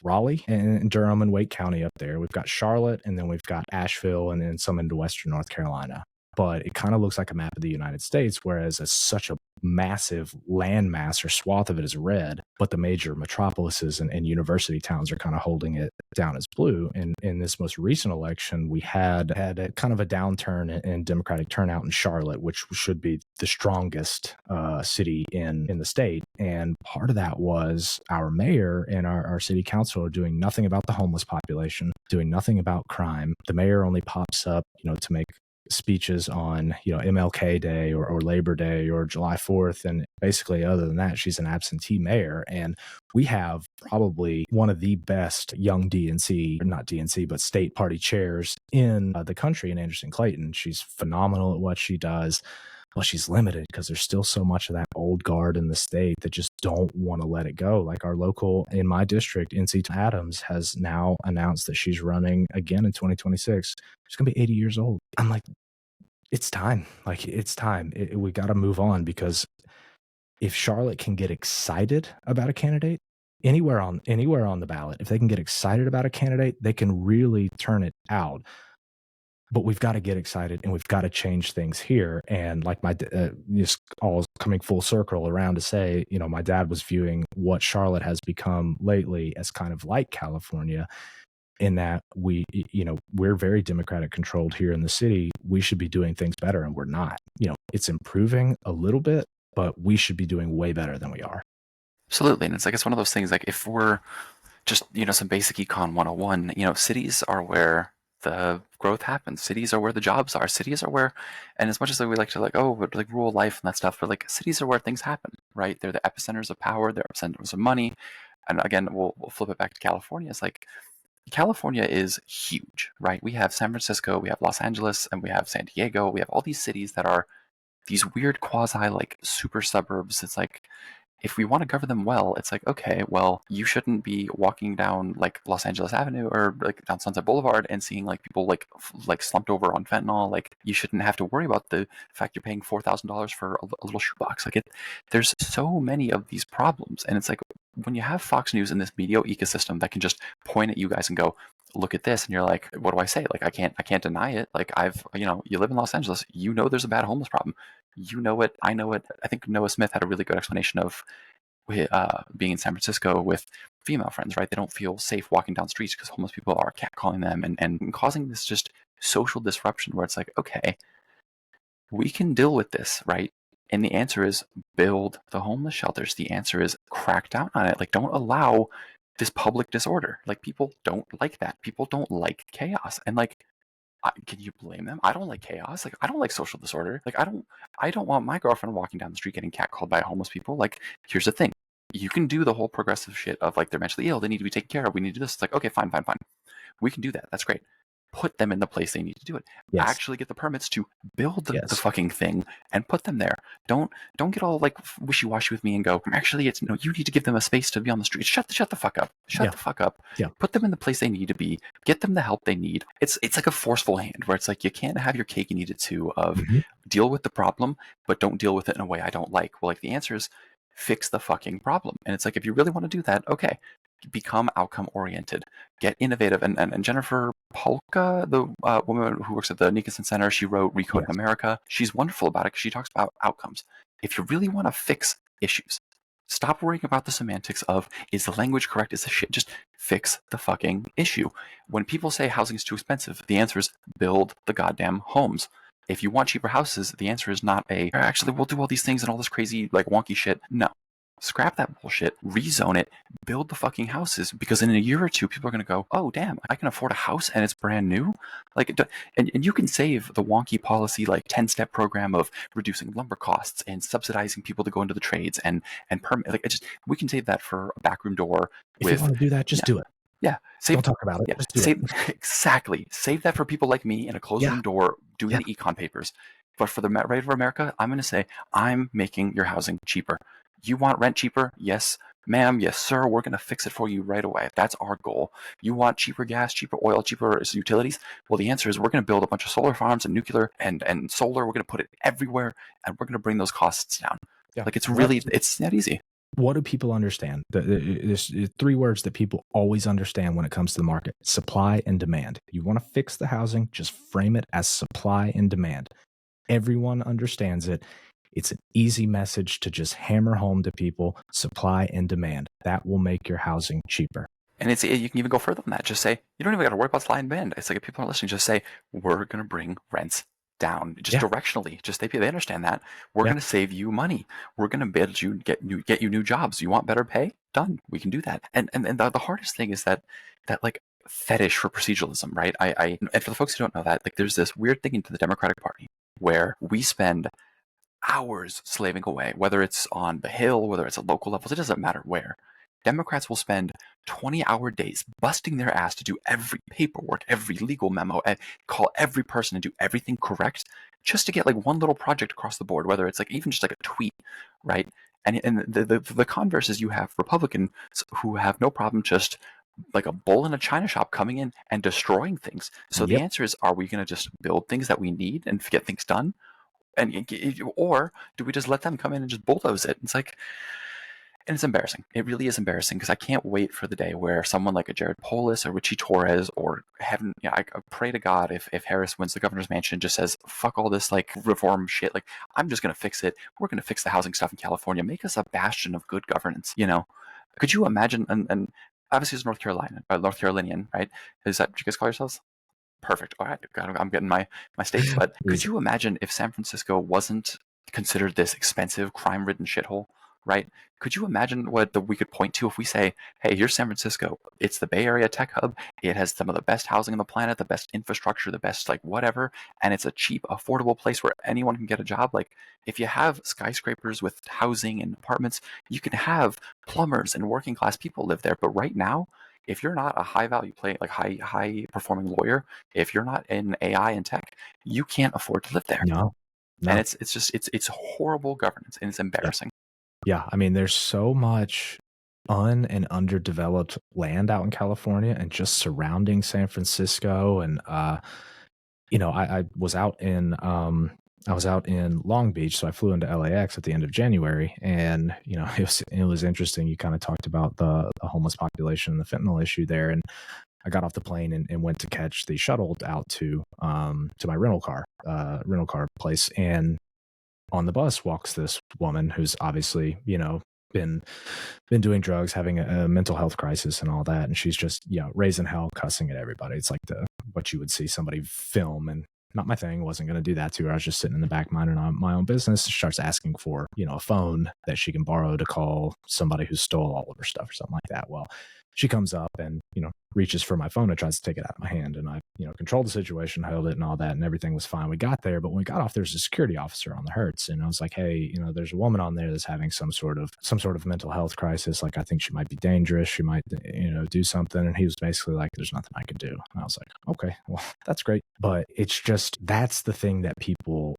Raleigh and Durham and Wake County up there. We've got Charlotte, and then we've got Asheville, and then some into Western North Carolina. But it kind of looks like a map of the United States, whereas it's such a massive landmass or swath of it is red, but the major metropolises and university towns are kind of holding it down as blue. And in this most recent election, we had a kind of a downturn in Democratic turnout in Charlotte, which should be the strongest city in the state. And part of that was our mayor and our city council are doing nothing about the homeless population, doing nothing about crime. The mayor only pops up, you know, to make speeches on, you know, MLK Day or Labor Day or July 4th. And basically, other than that, she's an absentee mayor. And we have probably one of the best young DNC, not DNC, but state party chairs in the country in Anderson Clayton. She's phenomenal at what she does. Well, she's limited because there's still so much of that old guard in the state that just don't want to let it go. Like our local, in my district, NC Adams has now announced that she's running again in 2026. She's going to be 80 years old. I'm like, it's time. Like, it's time. We got to move on, because if Charlotte can get excited about a candidate anywhere on the ballot, if they can get excited about a candidate, they can really turn it out. But we've got to get excited, and we've got to change things here. And like just all coming full circle around to say, you know, my dad was viewing what Charlotte has become lately as kind of like California, in that we're very Democratic controlled here in the city. We should be doing things better, and we're not. You know, it's improving a little bit, but we should be doing way better than we are. Absolutely. And it's like, it's one of those things, like, if we're just, you know, some basic econ 101, you know, cities are where the growth happens. Cities are where the jobs are. Cities are where, and as much as we like to like, oh, but like rural life and that stuff, but like cities are where things happen, right? They're the epicenters of power. They're epicenters of money. And again, we'll flip it back to California. It's like, California is huge, right? We have San Francisco, we have Los Angeles, and we have San Diego. We have all these cities that are these weird quasi like super suburbs. It's like, if we want to govern them well, it's like, okay, well, you shouldn't be walking down like Los Angeles Avenue or like down Sunset Boulevard and seeing like people like slumped over on fentanyl. Like, you shouldn't have to worry about the fact you're paying $4,000 for a little shoebox. Like, there's so many of these problems, and it's like, when you have Fox News in this media ecosystem that can just point at you guys and go, look at this, and you're like, what do I say? Like, I can't deny it. Like, you live in Los Angeles, you know there's a bad homeless problem. You know it, I know it. I think Noah Smith had a really good explanation of, being in San Francisco with female friends, right? They don't feel safe walking down streets because homeless people are catcalling them and causing this just social disruption where it's like, okay, we can deal with this, right? And the answer is build the homeless shelters. The answer is crack down on it. Like, don't allow this public disorder. Like, people don't like that. People don't like chaos. And like, can you blame them? I don't like chaos. Like, I don't like social disorder. Like, I don't want my girlfriend walking down the street getting catcalled by homeless people. Like, here's the thing. You can do the whole progressive shit of like, they're mentally ill, they need to be taken care of, we need to do this. It's like, okay, fine. We can do that. That's great. Put them in the place they need to do it. Yes. Actually get the permits to build the Yes. fucking thing and put them there. Don't get all like wishy-washy with me and go, actually, it's no, you need to give them a space to be on the street. Shut the fuck up. Shut the fuck up. Yeah. Put them in the place they need to be. Get them the help they need. It's like a forceful hand where it's like, you can't have your cake and eat it too of deal with the problem, but don't deal with it in a way I don't like. Well, like, the answer is fix the fucking problem. And it's like, if you really want to do that, okay, become outcome oriented, get innovative. And Jennifer Polka, the woman who works at the Nicholson Center, she wrote Recoding America. She's wonderful about it because she talks about outcomes. If you really want to fix issues, stop worrying about the semantics of, is the language correct, is the shit, just fix the fucking issue. When people say housing is too expensive, the answer is build the goddamn homes. If you want cheaper houses, the answer is not actually, we'll do all these things and all this crazy, like, wonky shit. No. Scrap that bullshit, rezone it, build the fucking houses, because in a year or two, people are going to go, oh, damn, I can afford a house and it's brand new. Like, and you can save the wonky policy, like 10-step program of reducing lumber costs and subsidizing people to go into the trades and permit. Like, we can save that for a backroom door. If you want to do that, just do it. Yeah. Don't talk about it. Yeah. Just do it. Exactly. Save that for people like me in a closed room door doing the econ papers. But for the right of America, I'm going to say, I'm making your housing cheaper. You want rent cheaper? Yes, ma'am. Yes, sir. We're going to fix it for you right away. That's our goal. You want cheaper gas, cheaper oil, cheaper utilities? Well, the answer is we're going to build a bunch of solar farms and nuclear and solar. We're going to put it everywhere, and we're going to bring those costs down. Yeah. Like, it's that easy. What do people understand? There's three words that people always understand when it comes to the market: supply and demand. You want to fix the housing, just frame it as supply and demand. Everyone understands it. It's an easy message to just hammer home to people: supply and demand. That will make your housing cheaper. And you can even go further than that. Just say, you don't even got to worry about supply and demand. It's like, if people are listening, just say, we're going to bring rents down, just directionally. Just they understand that. We're going to save you money. We're going to build you, get you new jobs. You want better pay? Done. We can do that. And the hardest thing is that like fetish for proceduralism, right? And for the folks who don't know that, like, there's this weird thing into the Democratic Party where we spend hours slaving away, whether it's on the Hill, whether it's at local levels, it doesn't matter where. Democrats will spend 20-hour days busting their ass to do every paperwork, every legal memo, and call every person and do everything correct just to get like one little project across the board, whether it's like even just like a tweet, right? And the converse is, you have Republicans who have no problem just like a bull in a china shop coming in and destroying things. So the answer is, are we going to just build things that we need and get things done? Or do we just let them come in and just bulldoze it? It's like, and it's embarrassing. It really is embarrassing, because I can't wait for the day where someone like a Jared Polis or Richie Torres, or heaven, I pray to God if Harris wins the governor's mansion, just says, fuck all this like reform shit. Like, I'm just going to fix it. We're going to fix the housing stuff in California. Make us a bastion of good governance. You know, could you imagine? And obviously it's North Carolinian, right? Is that what you guys call yourselves? Perfect. All right. I'm getting my states. But could you imagine if San Francisco wasn't considered this expensive, crime-ridden shithole, right? Could you imagine what we could point to if we say, hey, here's San Francisco. It's the Bay Area tech hub. It has some of the best housing on the planet, the best infrastructure, the best like whatever. And it's a cheap, affordable place where anyone can get a job. Like, if you have skyscrapers with housing and apartments, you can have plumbers and working class people live there. But right now, if you're not a high value like high performing lawyer, if you're not in AI and tech, you can't afford to live there. No. And it's horrible governance, and it's embarrassing. Yeah. I mean, there's so much and underdeveloped land out in California and just surrounding San Francisco. And you know, I was out in Long Beach, so I flew into LAX at the end of January, and you know, it was interesting. You kind of talked about the homeless population and the fentanyl issue there, and I got off the plane and went to catch the shuttle out to my rental car place, and on the bus walks this woman who's obviously, you know, been doing drugs, having a mental health crisis and all that, and she's just raising hell, cussing at everybody. It's like what you would see somebody film, and not my thing. Wasn't going to do that to her. I was just sitting in the back minding my own business. She starts asking for a phone that she can borrow to call somebody who stole all of her stuff or something like that. Well, she comes up and reaches for my phone and tries to take it out of my hand, and I controlled the situation, held it and all that, and everything was fine. We got there, but when we got off, there's a security officer on the Hertz, and I was like, hey, there's a woman on there that's having some sort of mental health crisis. Like, I think she might be dangerous. She might do something. And he was basically like, there's nothing I can do. And I was like, okay, well, that's great. But it's just that's the thing that people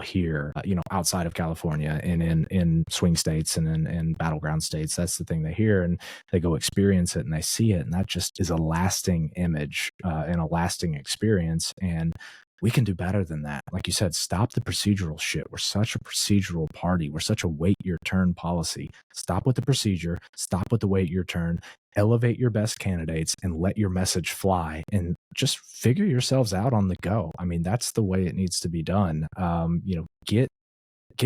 hear, outside of California and in swing states and in battleground states. That's the thing they hear, and they go experience it and they see it, and that just is a lasting image and a lasting experience. And we can do better than that. Like you said, stop the procedural shit. We're such a procedural party. We're such a wait your turn policy. Stop with the procedure. Stop with the wait your turn. Elevate your best candidates and let your message fly, and just figure yourselves out on the go. I mean, that's the way it needs to be done. Get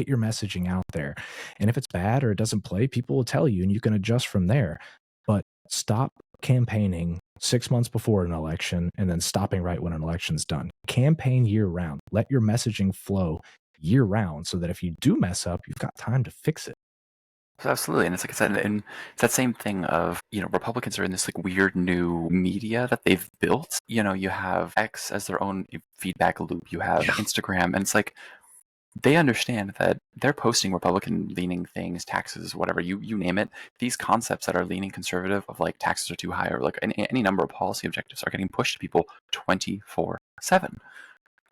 your messaging out there. And if it's bad or it doesn't play, people will tell you and you can adjust from there. But stop campaigning 6 months before an election and then stopping right when an election's done. Campaign year round. Let your messaging flow year round so that if you do mess up, you've got time to fix it. Absolutely. And it's like I said, and it's that same thing of, Republicans are in this like weird new media that they've built. You have X as their own feedback loop. You have Instagram, and it's like they understand that they're posting Republican leaning things, taxes, whatever, you name it. These concepts that are leaning conservative of like taxes are too high or like any number of policy objectives are getting pushed to people 24/7.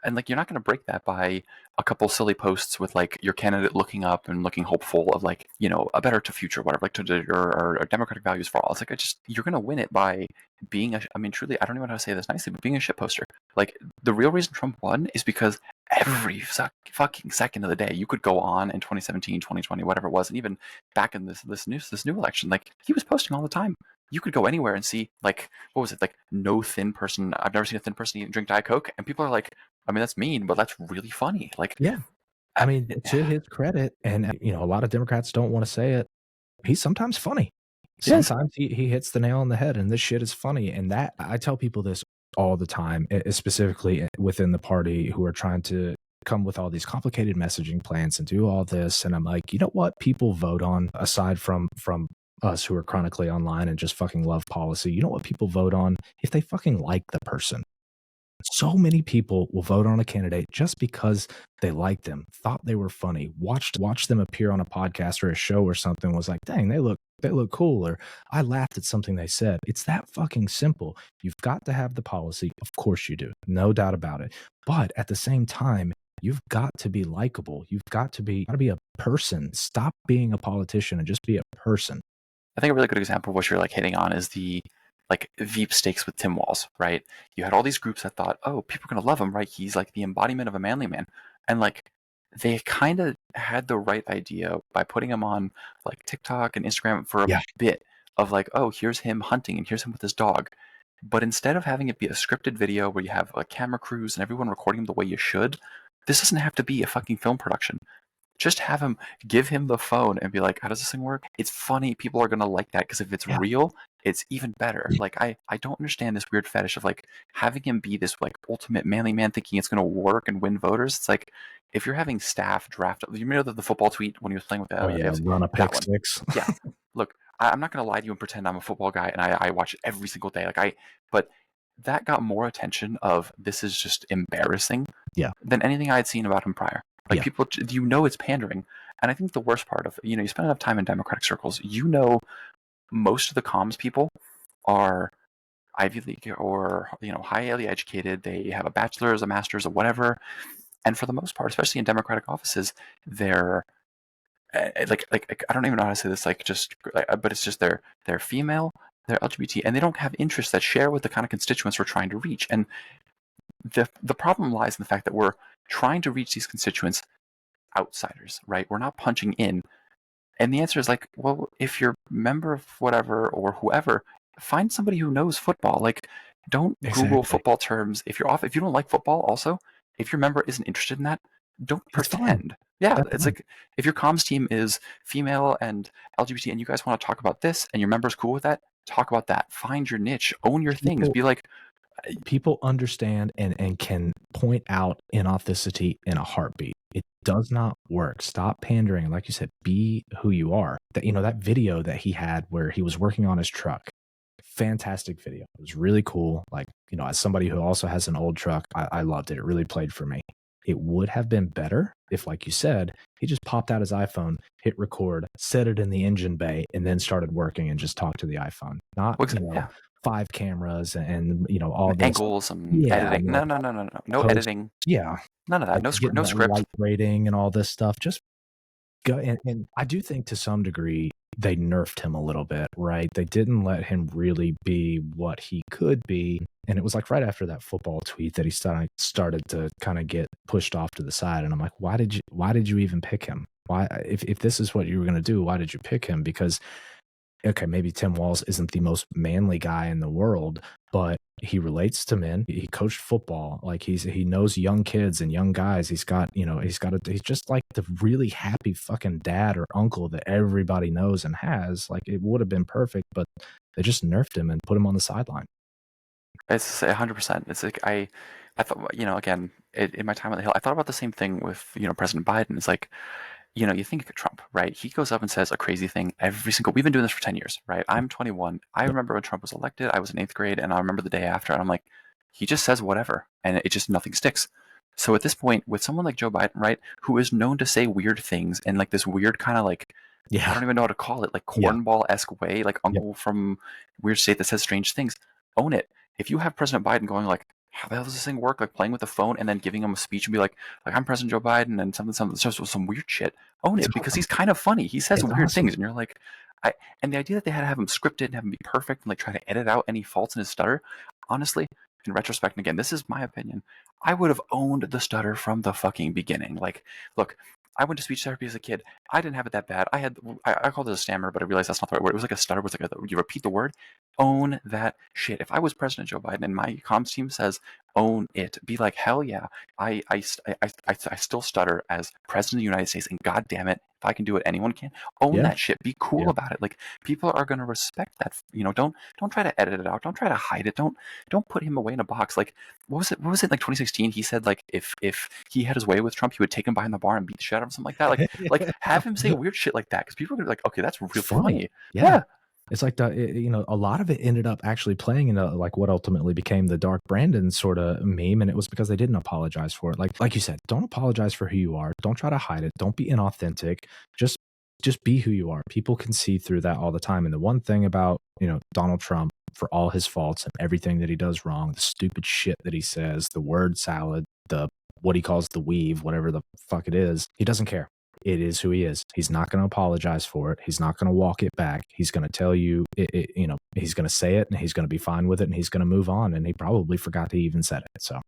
And like, you're not going to break that by a couple silly posts with like your candidate looking up and looking hopeful of like, a better future, whatever, like to your democratic values for all. It's like, you're going to win it by being truly, I don't even know how to say this nicely, but being a shit poster. Like, the real reason Trump won is because every fucking second of the day you could go on in 2017, 2020, whatever it was, and even back in this new election, like, he was posting all the time. You could go anywhere and see, like, what was it, like, no thin person, I've never seen a thin person eat and drink Diet Coke, and people are like, that's mean, but that's really funny. Like, yeah, I mean, to his credit, and a lot of Democrats don't want to say it, he's sometimes funny. Sometimes he hits the nail on the head, and this shit is funny. And that, I tell people this all the time, specifically within the party, who are trying to come with all these complicated messaging plans and do all this. And I'm like, you know what people vote on, aside from us who are chronically online and just fucking love policy? You know what people vote on? If they fucking like the person. So many people will vote on a candidate just because they liked them, thought they were funny, watched them appear on a podcast or a show or something, was like, dang, they look cool, or I laughed at something they said. It's that fucking simple. You've got to have the policy. Of course you do. No doubt about it. But at the same time, you've got to be likable. You've got to be a person. Stop being a politician and just be a person. I think a really good example of what you're like hitting on is the like Veep stakes with Tim Walz, right? You had all these groups that thought, oh, people are gonna love him, right? He's like the embodiment of a manly man. And like, they kind of had the right idea by putting him on like TikTok and Instagram for a bit of like, oh, here's him hunting and here's him with his dog. But instead of having it be a scripted video where you have like camera crews and everyone recording him the way you should, this doesn't have to be a fucking film production. Just have him, give him the phone and be like, how does this thing work? It's funny. People are going to like that because if it's real, it's even better. Like, I don't understand this weird fetish of like having him be this like ultimate manly man thinking it's going to work and win voters. It's like, if you're having staff draft, you know the football tweet when he was playing with the run a pick six. Yeah. Look, I'm not going to lie to you and pretend I'm a football guy and I watch it every single day. But that got more attention of this is just embarrassing than anything I had seen about him prior. Like, people, it's pandering. And I think the worst part of, you spend enough time in Democratic circles, most of the comms people are Ivy League or, highly educated. They have a bachelor's, a master's, or whatever. And for the most part, especially in Democratic offices, they're like I don't even know how to say this, but it's just they're female, they're LGBT, and they don't have interests that share with the kind of constituents we're trying to reach. And the problem lies in the fact that we're trying to reach these constituents outsiders, right? We're not punching in. And the answer is like, well, if you're a member of whatever or whoever, find somebody who knows football. Like, don't Google football terms. If you don't like football, also, if your member isn't interested in that, don't It's fine. pretend. Yeah, That's it's fine. like if your comms team is female and LGBT and you guys want to talk about this and your members cool with that, talk about that. Find your niche, own your things. People Be like, people understand and can point out inauthenticity in a heartbeat. It does not work. Stop pandering. Like you said, be who you are. That, that video that he had where he was working on his truck, fantastic video. It was really cool. Like, as somebody who also has an old truck, I loved it. It really played for me. It would have been better if, like you said, he just popped out his iPhone, hit record, set it in the engine bay, and then started working and just talked to the iPhone. Not, yeah, 5 cameras and all this. angles and Yeah, editing. No post. editing. Yeah, None of that. like No getting no that script. light rating and all this stuff. Just go. And I do think to some degree they nerfed him a little bit, right? They didn't let him really be what he could be. And it was like right after that football tweet that he started to kind of get pushed off to the side. And I'm like, why did you even pick him? Why, if this is what you were going to do, why did you pick him? Because, okay, maybe Tim Walz isn't the most manly guy in the world, but he relates to men. He coached football. Like he knows young kids and young guys. He's just like the really happy fucking dad or uncle that everybody knows and has. Like it would have been perfect, but they just nerfed him and put him on the sideline. It's 100%. It's like I thought, again, in my time on the Hill, I thought about the same thing with, President Biden. It's like, you think of Trump, right? He goes up and says a crazy thing we've been doing this for 10 years, right? I'm 21. I remember when Trump was elected, I was in 8th grade, and I remember the day after, and I'm like, he just says whatever, and it just, nothing sticks. So at this point, with someone like Joe Biden, right, who is known to say weird things and like this weird kind of like, I don't even know how to call it, like Yeah. cornball-esque way, like uncle from weird state that says strange things, own it. If you have President Biden going like, how the hell does this thing work? Like playing with the phone and then giving him a speech and be like I'm President Joe Biden and something, just some weird shit. Own It's it because awesome. he's kind of funny. He says It's weird awesome. things and you're like, and the idea that they had to have him scripted and have him be perfect and like try to edit out any faults in his stutter, honestly, in retrospect, and again, this is my opinion, I would have owned the stutter from the fucking beginning. Like, look, I went to speech therapy as a kid. I didn't have it that bad. I called it a stammer, but I realized that's not the right word. It was like a stutter. It was like you repeat the word. Own that shit. If I was President Joe Biden and my comms team says own it, be like, hell yeah, I still stutter as President of the United States, and god damn it, if I can do it, anyone can. Own that shit. Be cool about it. Like people are gonna respect that. Don't try to edit it out. Don't try to hide it. Don't put him away in a box. Like what was it like 2016? He said like if he had his way with Trump, he would take him behind the bar and beat the shit out of him, something like that. Like have him say weird shit like that because people are gonna be like, okay, that's really funny. Yeah. It's like a lot of it ended up actually playing into like what ultimately became the Dark Brandon sort of meme, and it was because they didn't apologize for it. Like you said, don't apologize for who you are. Don't try to hide it. Don't be inauthentic. Just be who you are. People can see through that all the time. And the one thing about Donald Trump, for all his faults and everything that he does wrong, the stupid shit that he says, the word salad, the what he calls the weave, whatever the fuck it is, he doesn't care. It is who he is. He's not going to apologize for it. He's not going to walk it back. He's going to tell you, he's going to say it and he's going to be fine with it and he's going to move on. And he probably forgot he even said it. So.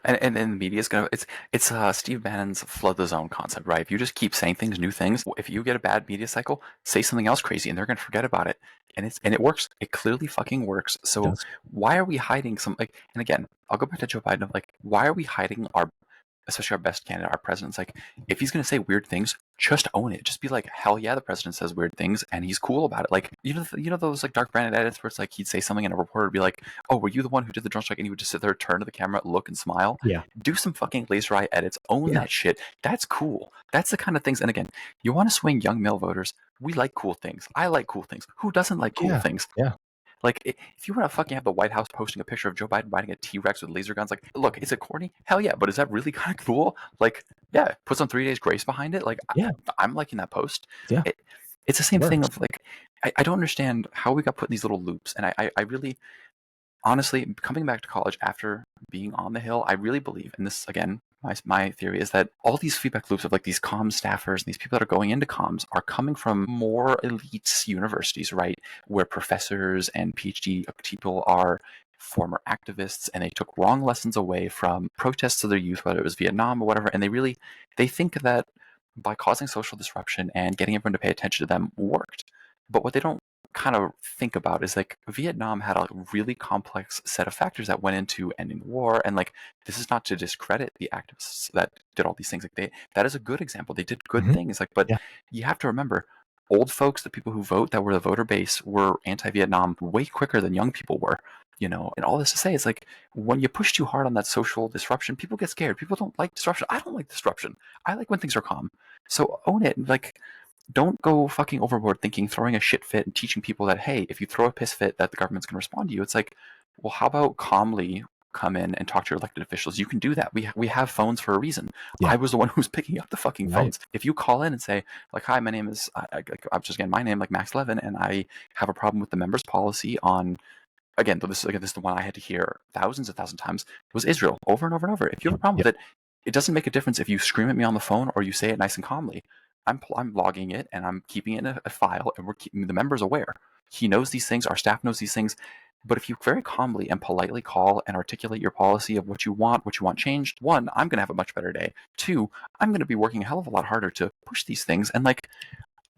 And the media is gonna it's Steve Bannon's flood the zone concept, right? If you just keep saying things, new things, if you get a bad media cycle, say something else crazy and they're gonna forget about it. And it works. It clearly fucking works. So why are we hiding some like, and again, I'll go back to Joe Biden, like, why are we hiding especially our best candidate, our president's like, if he's going to say weird things, just own it. Just be like, hell yeah, the president says weird things and he's cool about it. Like, those like Dark Brandon edits where it's like he'd say something and a reporter would be like, oh, were you the one who did the drone strike? And he would just sit there, turn to the camera, look and smile. Yeah. Do some fucking laser eye edits. Own that shit. That's cool. That's the kind of things. And again, you want to swing young male voters. We like cool things. I like cool things. Who doesn't like cool things? Yeah. Like, if you want to fucking have the White House posting a picture of Joe Biden riding a T-Rex with laser guns, like, look, is it corny? Hell yeah, but is that really kind of cool? Like, yeah, put some 3 days grace behind it. Like, I'm liking that post. Yeah. It's the same thing of, like, I don't understand how we got put in these little loops. And I really, honestly, coming back to college after being on the Hill, I really believe, and this, again, my theory is that all these feedback loops of like these comms staffers and these people that are going into comms are coming from more elite universities, right? Where professors and PhD people are former activists and they took wrong lessons away from protests of their youth, whether it was Vietnam or whatever. And they think that by causing social disruption and getting everyone to pay attention to them worked. But what they don't kind of think about is like Vietnam had a really complex set of factors that went into ending the war, and like this is not to discredit the activists that did all these things. Like that is a good example. They did good things. Like, but Yeah. you have to remember, old folks, the people who vote that were the voter base, were anti-Vietnam way quicker than young people were. And all this to say is like when you push too hard on that social disruption, people get scared. People don't like disruption. I don't like disruption. I like when things are calm. So own it. Like, don't go fucking overboard thinking throwing a shit fit and teaching people that, hey, if you throw a piss fit that the government's going to respond to you. It's like, well, how about calmly come in and talk to your elected officials? You can do that. We have phones for a reason. Yeah. I was the one who was picking up the fucking Right. phones. If you call in and say like, hi, my name is I'm just getting my name like Max Levin, and I have a problem with the members policy on, again, this is the one I had to hear thousands of times, was Israel over and over and over. If you have a problem with it, it doesn't make a difference if you scream at me on the phone or you say it nice and calmly. I'm logging it and I'm keeping it in a file, and we're keeping the members aware. He knows these things. Our staff knows these things. But if you very calmly and politely call and articulate your policy of what you want changed, one, I'm going to have a much better day. Two, I'm going to be working a hell of a lot harder to push these things. And like,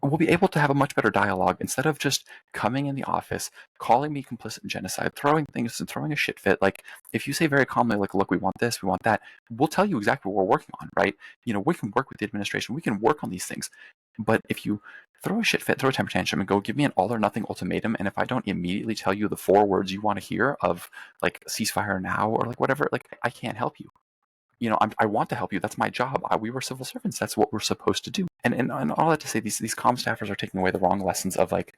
we'll be able to have a much better dialogue instead of just coming in the office, calling me complicit in genocide, throwing things and throwing a shit fit. Like, if you say very calmly, like, look, we want this, we want that, we'll tell you exactly what we're working on, right? We can work with the administration, we can work on these things. But if you throw a shit fit, throw a temper tantrum, and go give me an all or nothing ultimatum, and if I don't immediately tell you the 4 words you want to hear of, like, ceasefire now or like whatever, like, I can't help you. I want to help you. That's my job. We were civil servants. That's what we're supposed to do. And all that to say, these comm staffers are taking away the wrong lessons of like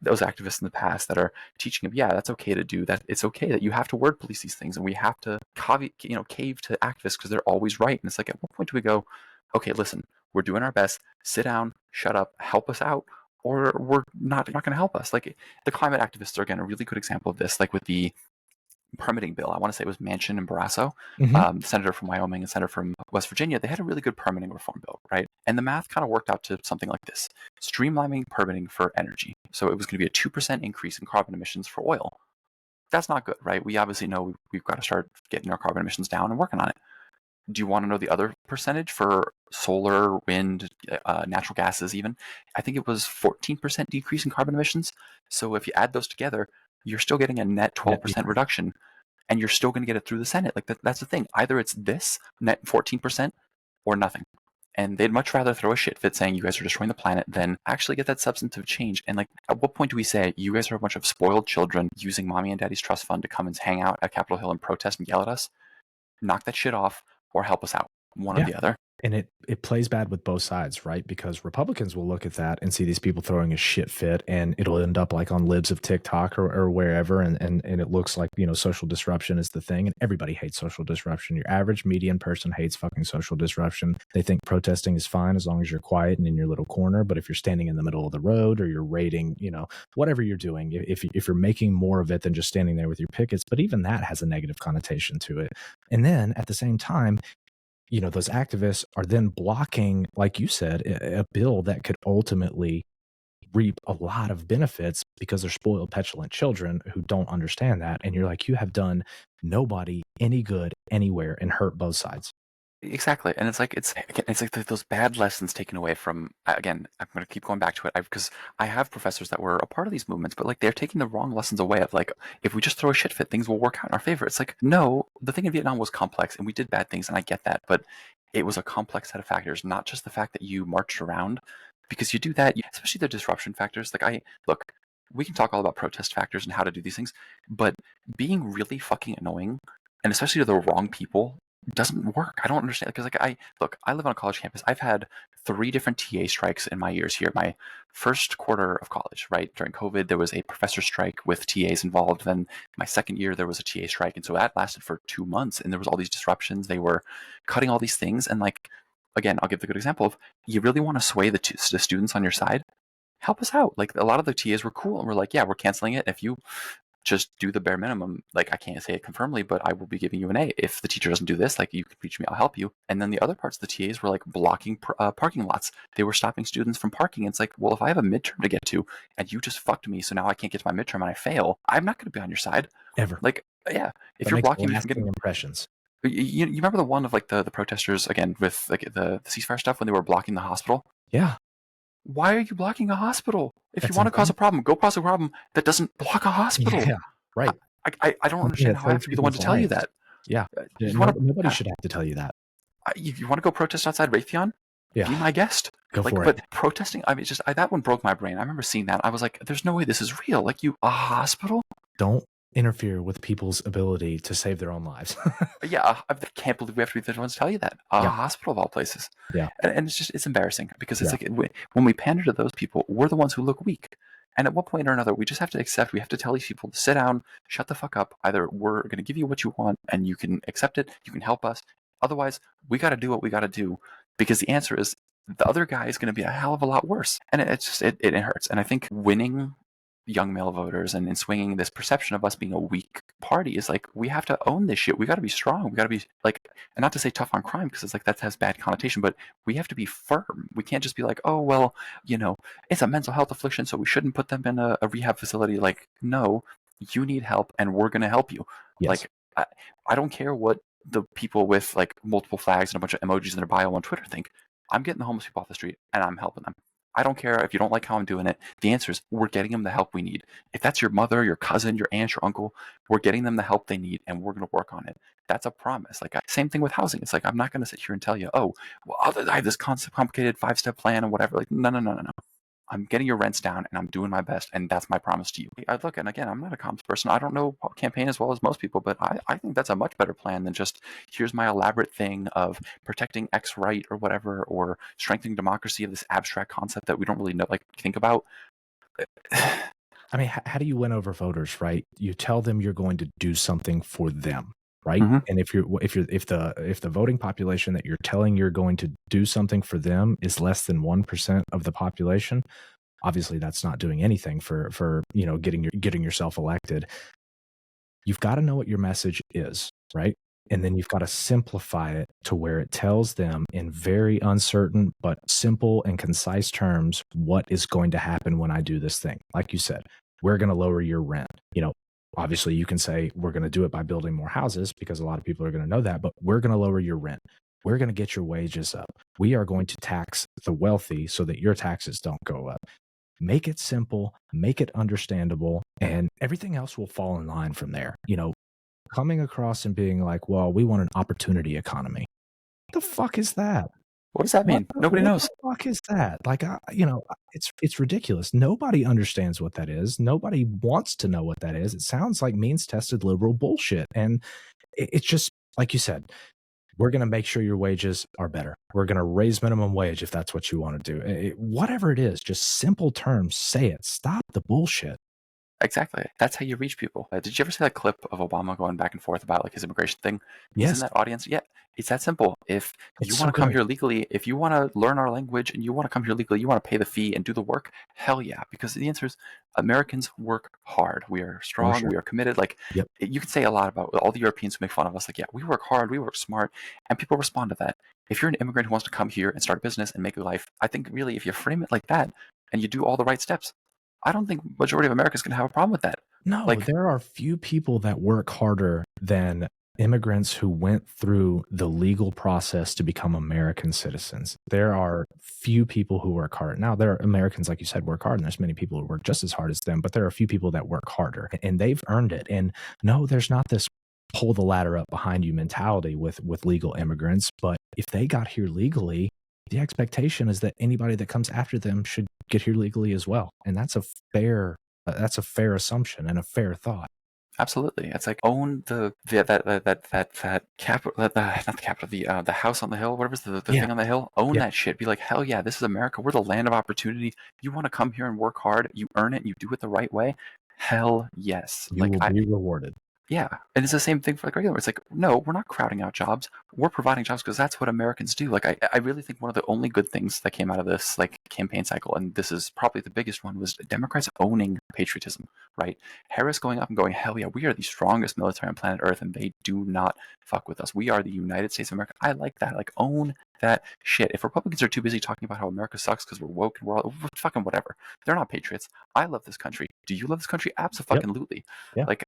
those activists in the past that are teaching them, yeah, that's okay to do that. It's okay that you have to word police these things, and we have to cave to activists because they're always right. And it's like, at what point do we go, okay, listen, we're doing our best. Sit down, shut up, help us out, or we're not going to help us. Like, the climate activists are, again, a really good example of this. Like with the permitting bill, I want to say it was Manchin and Barrasso, senator from Wyoming and senator from West Virginia. They had a really good permitting reform bill, right? And the math kind of worked out to something like this: streamlining permitting for energy. So it was going to be a 2% increase in carbon emissions for oil. That's not good, right? We obviously know we've got to start getting our carbon emissions down and working on it. Do you want to know the other percentage for solar, wind, natural gases even? I think it was 14% decrease in carbon emissions. So if you add those together, you're still getting a net 12% reduction, and you're still going to get it through the Senate. Like, that's the thing. Either it's this net 14% or nothing. And they'd much rather throw a shit fit saying you guys are destroying the planet than actually get that substantive change. And like, at what point do we say you guys are a bunch of spoiled children using mommy and daddy's trust fund to come and hang out at Capitol Hill and protest and yell at us? Knock that shit off or help us out. One or the other. And it plays bad with both sides, right? Because Republicans will look at that and see these people throwing a shit fit, and it'll end up like on libs of TikTok or wherever, and it looks like, social disruption is the thing, and everybody hates social disruption. Your average median person hates fucking social disruption. They think protesting is fine as long as you're quiet and in your little corner, but if you're standing in the middle of the road or you're raiding, whatever you're doing, if you're making more of it than just standing there with your pickets, but even that has a negative connotation to it. And then at the same time, those activists are then blocking, like you said, a bill that could ultimately reap a lot of benefits because they're spoiled, petulant children who don't understand that. And you're like, you have done nobody any good anywhere and hurt both sides. Exactly. And it's like those bad lessons taken away from, again, I'm going to keep going back to it because I have professors that were a part of these movements, but like, they're taking the wrong lessons away of like, if we just throw a shit fit, things will work out in our favor. It's like, no, the thing in Vietnam was complex and we did bad things, and I get that, but it was a complex set of factors, not just the fact that you marched around, because you do that, especially the disruption factors. Like, look, we can talk all about protest factors and how to do these things, but being really fucking annoying, and especially to the wrong people, doesn't work. I don't understand, because like, I live on a college campus. I've had 3 different TA strikes in my years here. My first quarter of college, right during COVID, there was a professor strike with TAs involved. Then my second year there was a TA strike, and so that lasted for 2 months, and there was all these disruptions. They were cutting all these things, and like, again, I'll give the good example of, you really want to sway the students on your side, help us out. Like, a lot of the TAs were cool and we're like, yeah, we're canceling it if you just do the bare minimum. Like, I can't say it confirmedly, but I will be giving you an A. If the teacher doesn't do this, like, you can reach me, I'll help you. And then the other parts of the TAs were like blocking parking lots. They were stopping students from parking. It's like, well, if I have a midterm to get to and you just fucked me, so now I can't get to my midterm and I fail, I'm not going to be on your side. Ever. Like, yeah, if that you're makes blocking me from lasting getting impressions. You remember the one of like the protesters, again, with like the ceasefire stuff, when they were blocking the hospital? Yeah. Why are you blocking a hospital? If you That's want to cause a insane. problem, go cause a problem that doesn't block a hospital. Yeah, right. I don't Something understand that how I have saves to be the one people's to tell you lives. that. Yeah. Yeah, You want to, nobody yeah, should have to tell you that. you want to go protest outside Raytheon? Yeah, Be my guest. go Like, for it. but protesting, I mean, that one broke my brain. I remember seeing that. I was like, there's no way this is real. Like, a hospital? Don't interfere with people's ability to save their own lives. Yeah, I can't believe we have to be the ones to tell you that. A Yeah, hospital of all places. yeah, And it's embarrassing because it's yeah, like when we pander to those people, we're the ones who look weak. And at one point or another, we just have to accept, we have to tell these people to sit down, shut the fuck up. Either we're going to give you what you want and you can accept it, you can help us. Otherwise, we got to do what we got to do because the answer is the other guy is going to be a hell of a lot worse. And it hurts. And I think winning young male voters and swinging this perception of us being a weak party is like, we have to own this shit. We got to be strong. We got to be like, and not to say tough on crime because it's like that has bad connotation, but we have to be firm. We can't just be like, oh, well, it's a mental health affliction, so we shouldn't put them in a rehab facility. Like, no, you need help and we're going to help you. yes. Like, I don't care what the people with like multiple flags and a bunch of emojis in their bio on Twitter think. I'm getting the homeless people off the street and I'm helping them. I don't care if you don't like how I'm doing it. The answer is we're getting them the help we need. If that's your mother, your cousin, your aunt, your uncle, we're getting them the help they need and we're going to work on it. That's a promise. Like, same thing with housing. It's like, I'm not going to sit here and tell you, oh, well, I have this complicated 5-step plan and whatever. Like, no, no, no, no, no. I'm getting your rents down and I'm doing my best, and that's my promise to you. I look, and again, I'm not a comms person. I don't know campaign as well as most people, but I think that's a much better plan than just here's my elaborate thing of protecting X right or whatever, or strengthening democracy of this abstract concept that we don't really know, like, think about. I mean, how do you win over voters, right? You tell them you're going to do something for them, right? Mm-hmm. And if the voting population that you're telling you're going to do something for them is less than 1% of the population, obviously that's not doing anything for getting yourself elected. You've got to know what your message is, right? And then you've got to simplify it to where it tells them in very uncertain but simple and concise terms what is going to happen when I do this thing. Like you said, we're going to lower your rent. Obviously you can say we're going to do it by building more houses because a lot of people are going to know that, but we're going to lower your rent. We're going to get your wages up. We are going to tax the wealthy so that your taxes don't go up. Make it simple, make it understandable, and everything else will fall in line from there. Coming across and being like, well, we want an opportunity economy. What the fuck is that? What does that mean? Nobody What the knows. fuck is that? Like, it's ridiculous. Nobody understands what that is. Nobody wants to know what that is. It sounds like means tested liberal bullshit. And it's just, like you said, we're going to make sure your wages are better. We're going to raise minimum wage if that's what you want to do. Whatever it is, just simple terms, say it. Stop the bullshit. Exactly. That's how you reach people. Did you ever see that clip of Obama going back and forth about like his immigration thing? He's in Yes, that audience. Yeah, it's that simple. If you it's want so to come good. here legally, if you want to learn our language and you want to come here legally, you want to pay the fee and do the work, hell yeah. Because the answer is Americans work hard. We are For strong. sure. We are committed. Like, Yep. you can say a lot about all the Europeans who make fun of us. Like, yeah, we work hard. We work smart. And people respond to that. If you're an immigrant who wants to come here and start a business and make a life, I think really if you frame it like that and you do all the right steps, I don't think majority of America is going to have a problem with that. No, Like, there are few people that work harder than immigrants who went through the legal process to become American citizens. There are few people who work hard. Now, there are Americans, like you said, work hard, and there's many people who work just as hard as them, but there are a few people that work harder, and they've earned it. And no, there's not this pull the ladder up behind you mentality with legal immigrants, but if they got here legally, the expectation is that anybody that comes after them should get here legally as well. And that's a fair assumption and a fair thought. absolutely, it's like own that capital, not the capital, the house on the hill, whatever's the Yeah. thing on the hill. Own Yeah. that shit. Be like, hell yeah, this is America. We're the land of opportunity. You want to come here and work hard. You earn it. And you do it the right way. Hell yes. You will be rewarded. Yeah, and it's the same thing for like regular. It's like, no, we're not crowding out jobs. We're providing jobs because that's what Americans do. Like, I really think one of the only good things that came out of this like campaign cycle, and this is probably the biggest one, was Democrats owning patriotism. Right, Harris going up and going, hell yeah, we are the strongest military on planet Earth, and they do not fuck with us. We are the United States of America. I like that. Like, own that shit. If Republicans are too busy talking about how America sucks because we're woke and we're all fucking whatever, they're not patriots. I love this country. Do you love this country? Absolutely. Yeah. Like,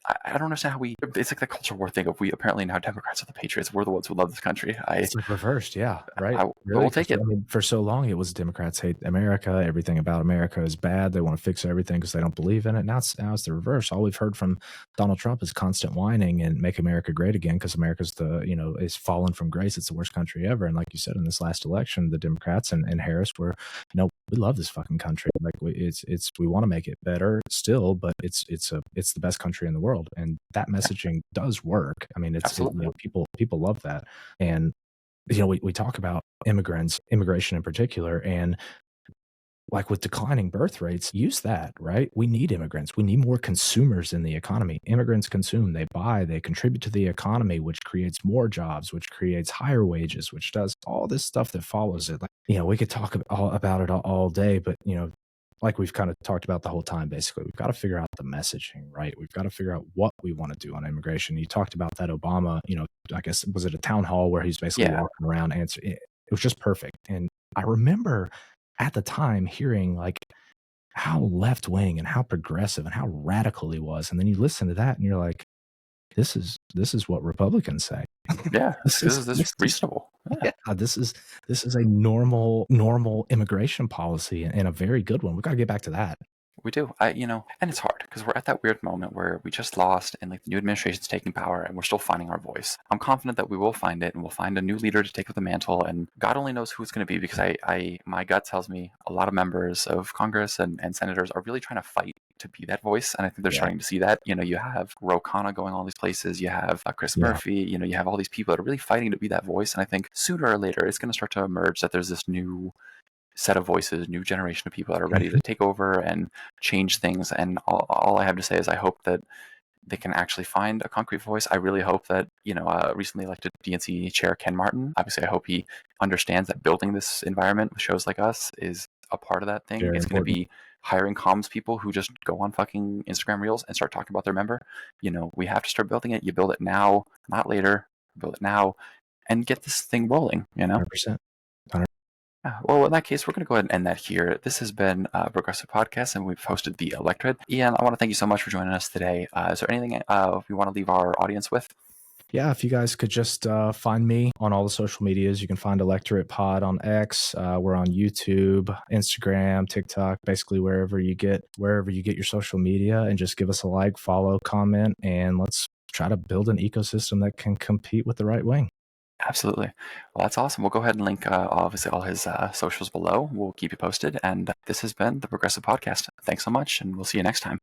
I don't understand how it's like the culture war thing of we apparently now Democrats are the patriots. We're the ones who love this country. It's like reversed, yeah, right. But Really, we'll 'cause take it. I mean, for so long it was Democrats hate America, everything about America is bad, they wanna fix everything because they don't believe in it. Now it's the reverse. All we've heard from Donald Trump is constant whining and "Make America great again," because America's is fallen from grace, it's the worst country ever, and like you said, in this last election, the Democrats and Harris were, "We love this fucking country, like, we wanna make it better still, but it's the best country in the world," and that messaging does work. I mean, Absolutely. people love that, and we talk about immigrants, immigration in particular, and like with declining birth rates, use that, right? We need immigrants. We need more consumers in the economy. Immigrants consume, they buy, they contribute to the economy, which creates more jobs, which creates higher wages, which does all this stuff that follows it. Like, we could talk about it all day, but, like we've kind of talked about the whole time, basically, we've got to figure out the messaging, right? We've got to figure out what we want to do on immigration. You talked about that Obama, I guess, was it a town hall where he's basically Yeah. walking around answering? It was just perfect. And I remember at the time hearing like how left wing and how progressive and how radical he was. And then you listen to that and you're like, this is what Republicans say. Yeah. This This is is this is reasonable. Yeah. yeah, this is a normal immigration policy and a very good one. We've got to get back to that. We do. And it's hard because we're at that weird moment where we just lost and like the new administration's taking power and we're still finding our voice. I'm confident that we will find it and we'll find a new leader to take up the mantle, and God only knows who it's going to be, because my gut tells me a lot of members of Congress and senators are really trying to fight to be that voice. And I think they're starting to see that. You have Ro Khanna going all these places. You have Chris Yeah. Murphy. You have all these people that are really fighting to be that voice. And I think sooner or later it's going to start to emerge that there's this new set of voices, new generation of people that are ready to take over and change things. And all I have to say is I hope that they can actually find a concrete voice. I really hope that, recently elected DNC chair Ken Martin, obviously I hope he understands that building this environment with shows like us is a part of that thing. Very It's going to important. be hiring comms people who just go on fucking Instagram Reels and start talking about their member. We have to start building it. You build it now, not later. Build it now and get this thing rolling, 100%. Well, in that case, we're going to go ahead and end that here. This has been a Brogressive Podcast, and we've hosted the Electorate. Ian, I want to thank you so much for joining us today. Is there anything you want to leave our audience with? Yeah, if you guys could just find me on all the social medias, you can find Electorate Pod on X. We're on YouTube, Instagram, TikTok, basically wherever you get your social media, and just give us a like, follow, comment, and let's try to build an ecosystem that can compete with the right wing. Absolutely. Well, that's awesome. We'll go ahead and link, obviously, all his socials below. We'll keep you posted. And this has been the Brogressive Podcast. Thanks so much, and we'll see you next time.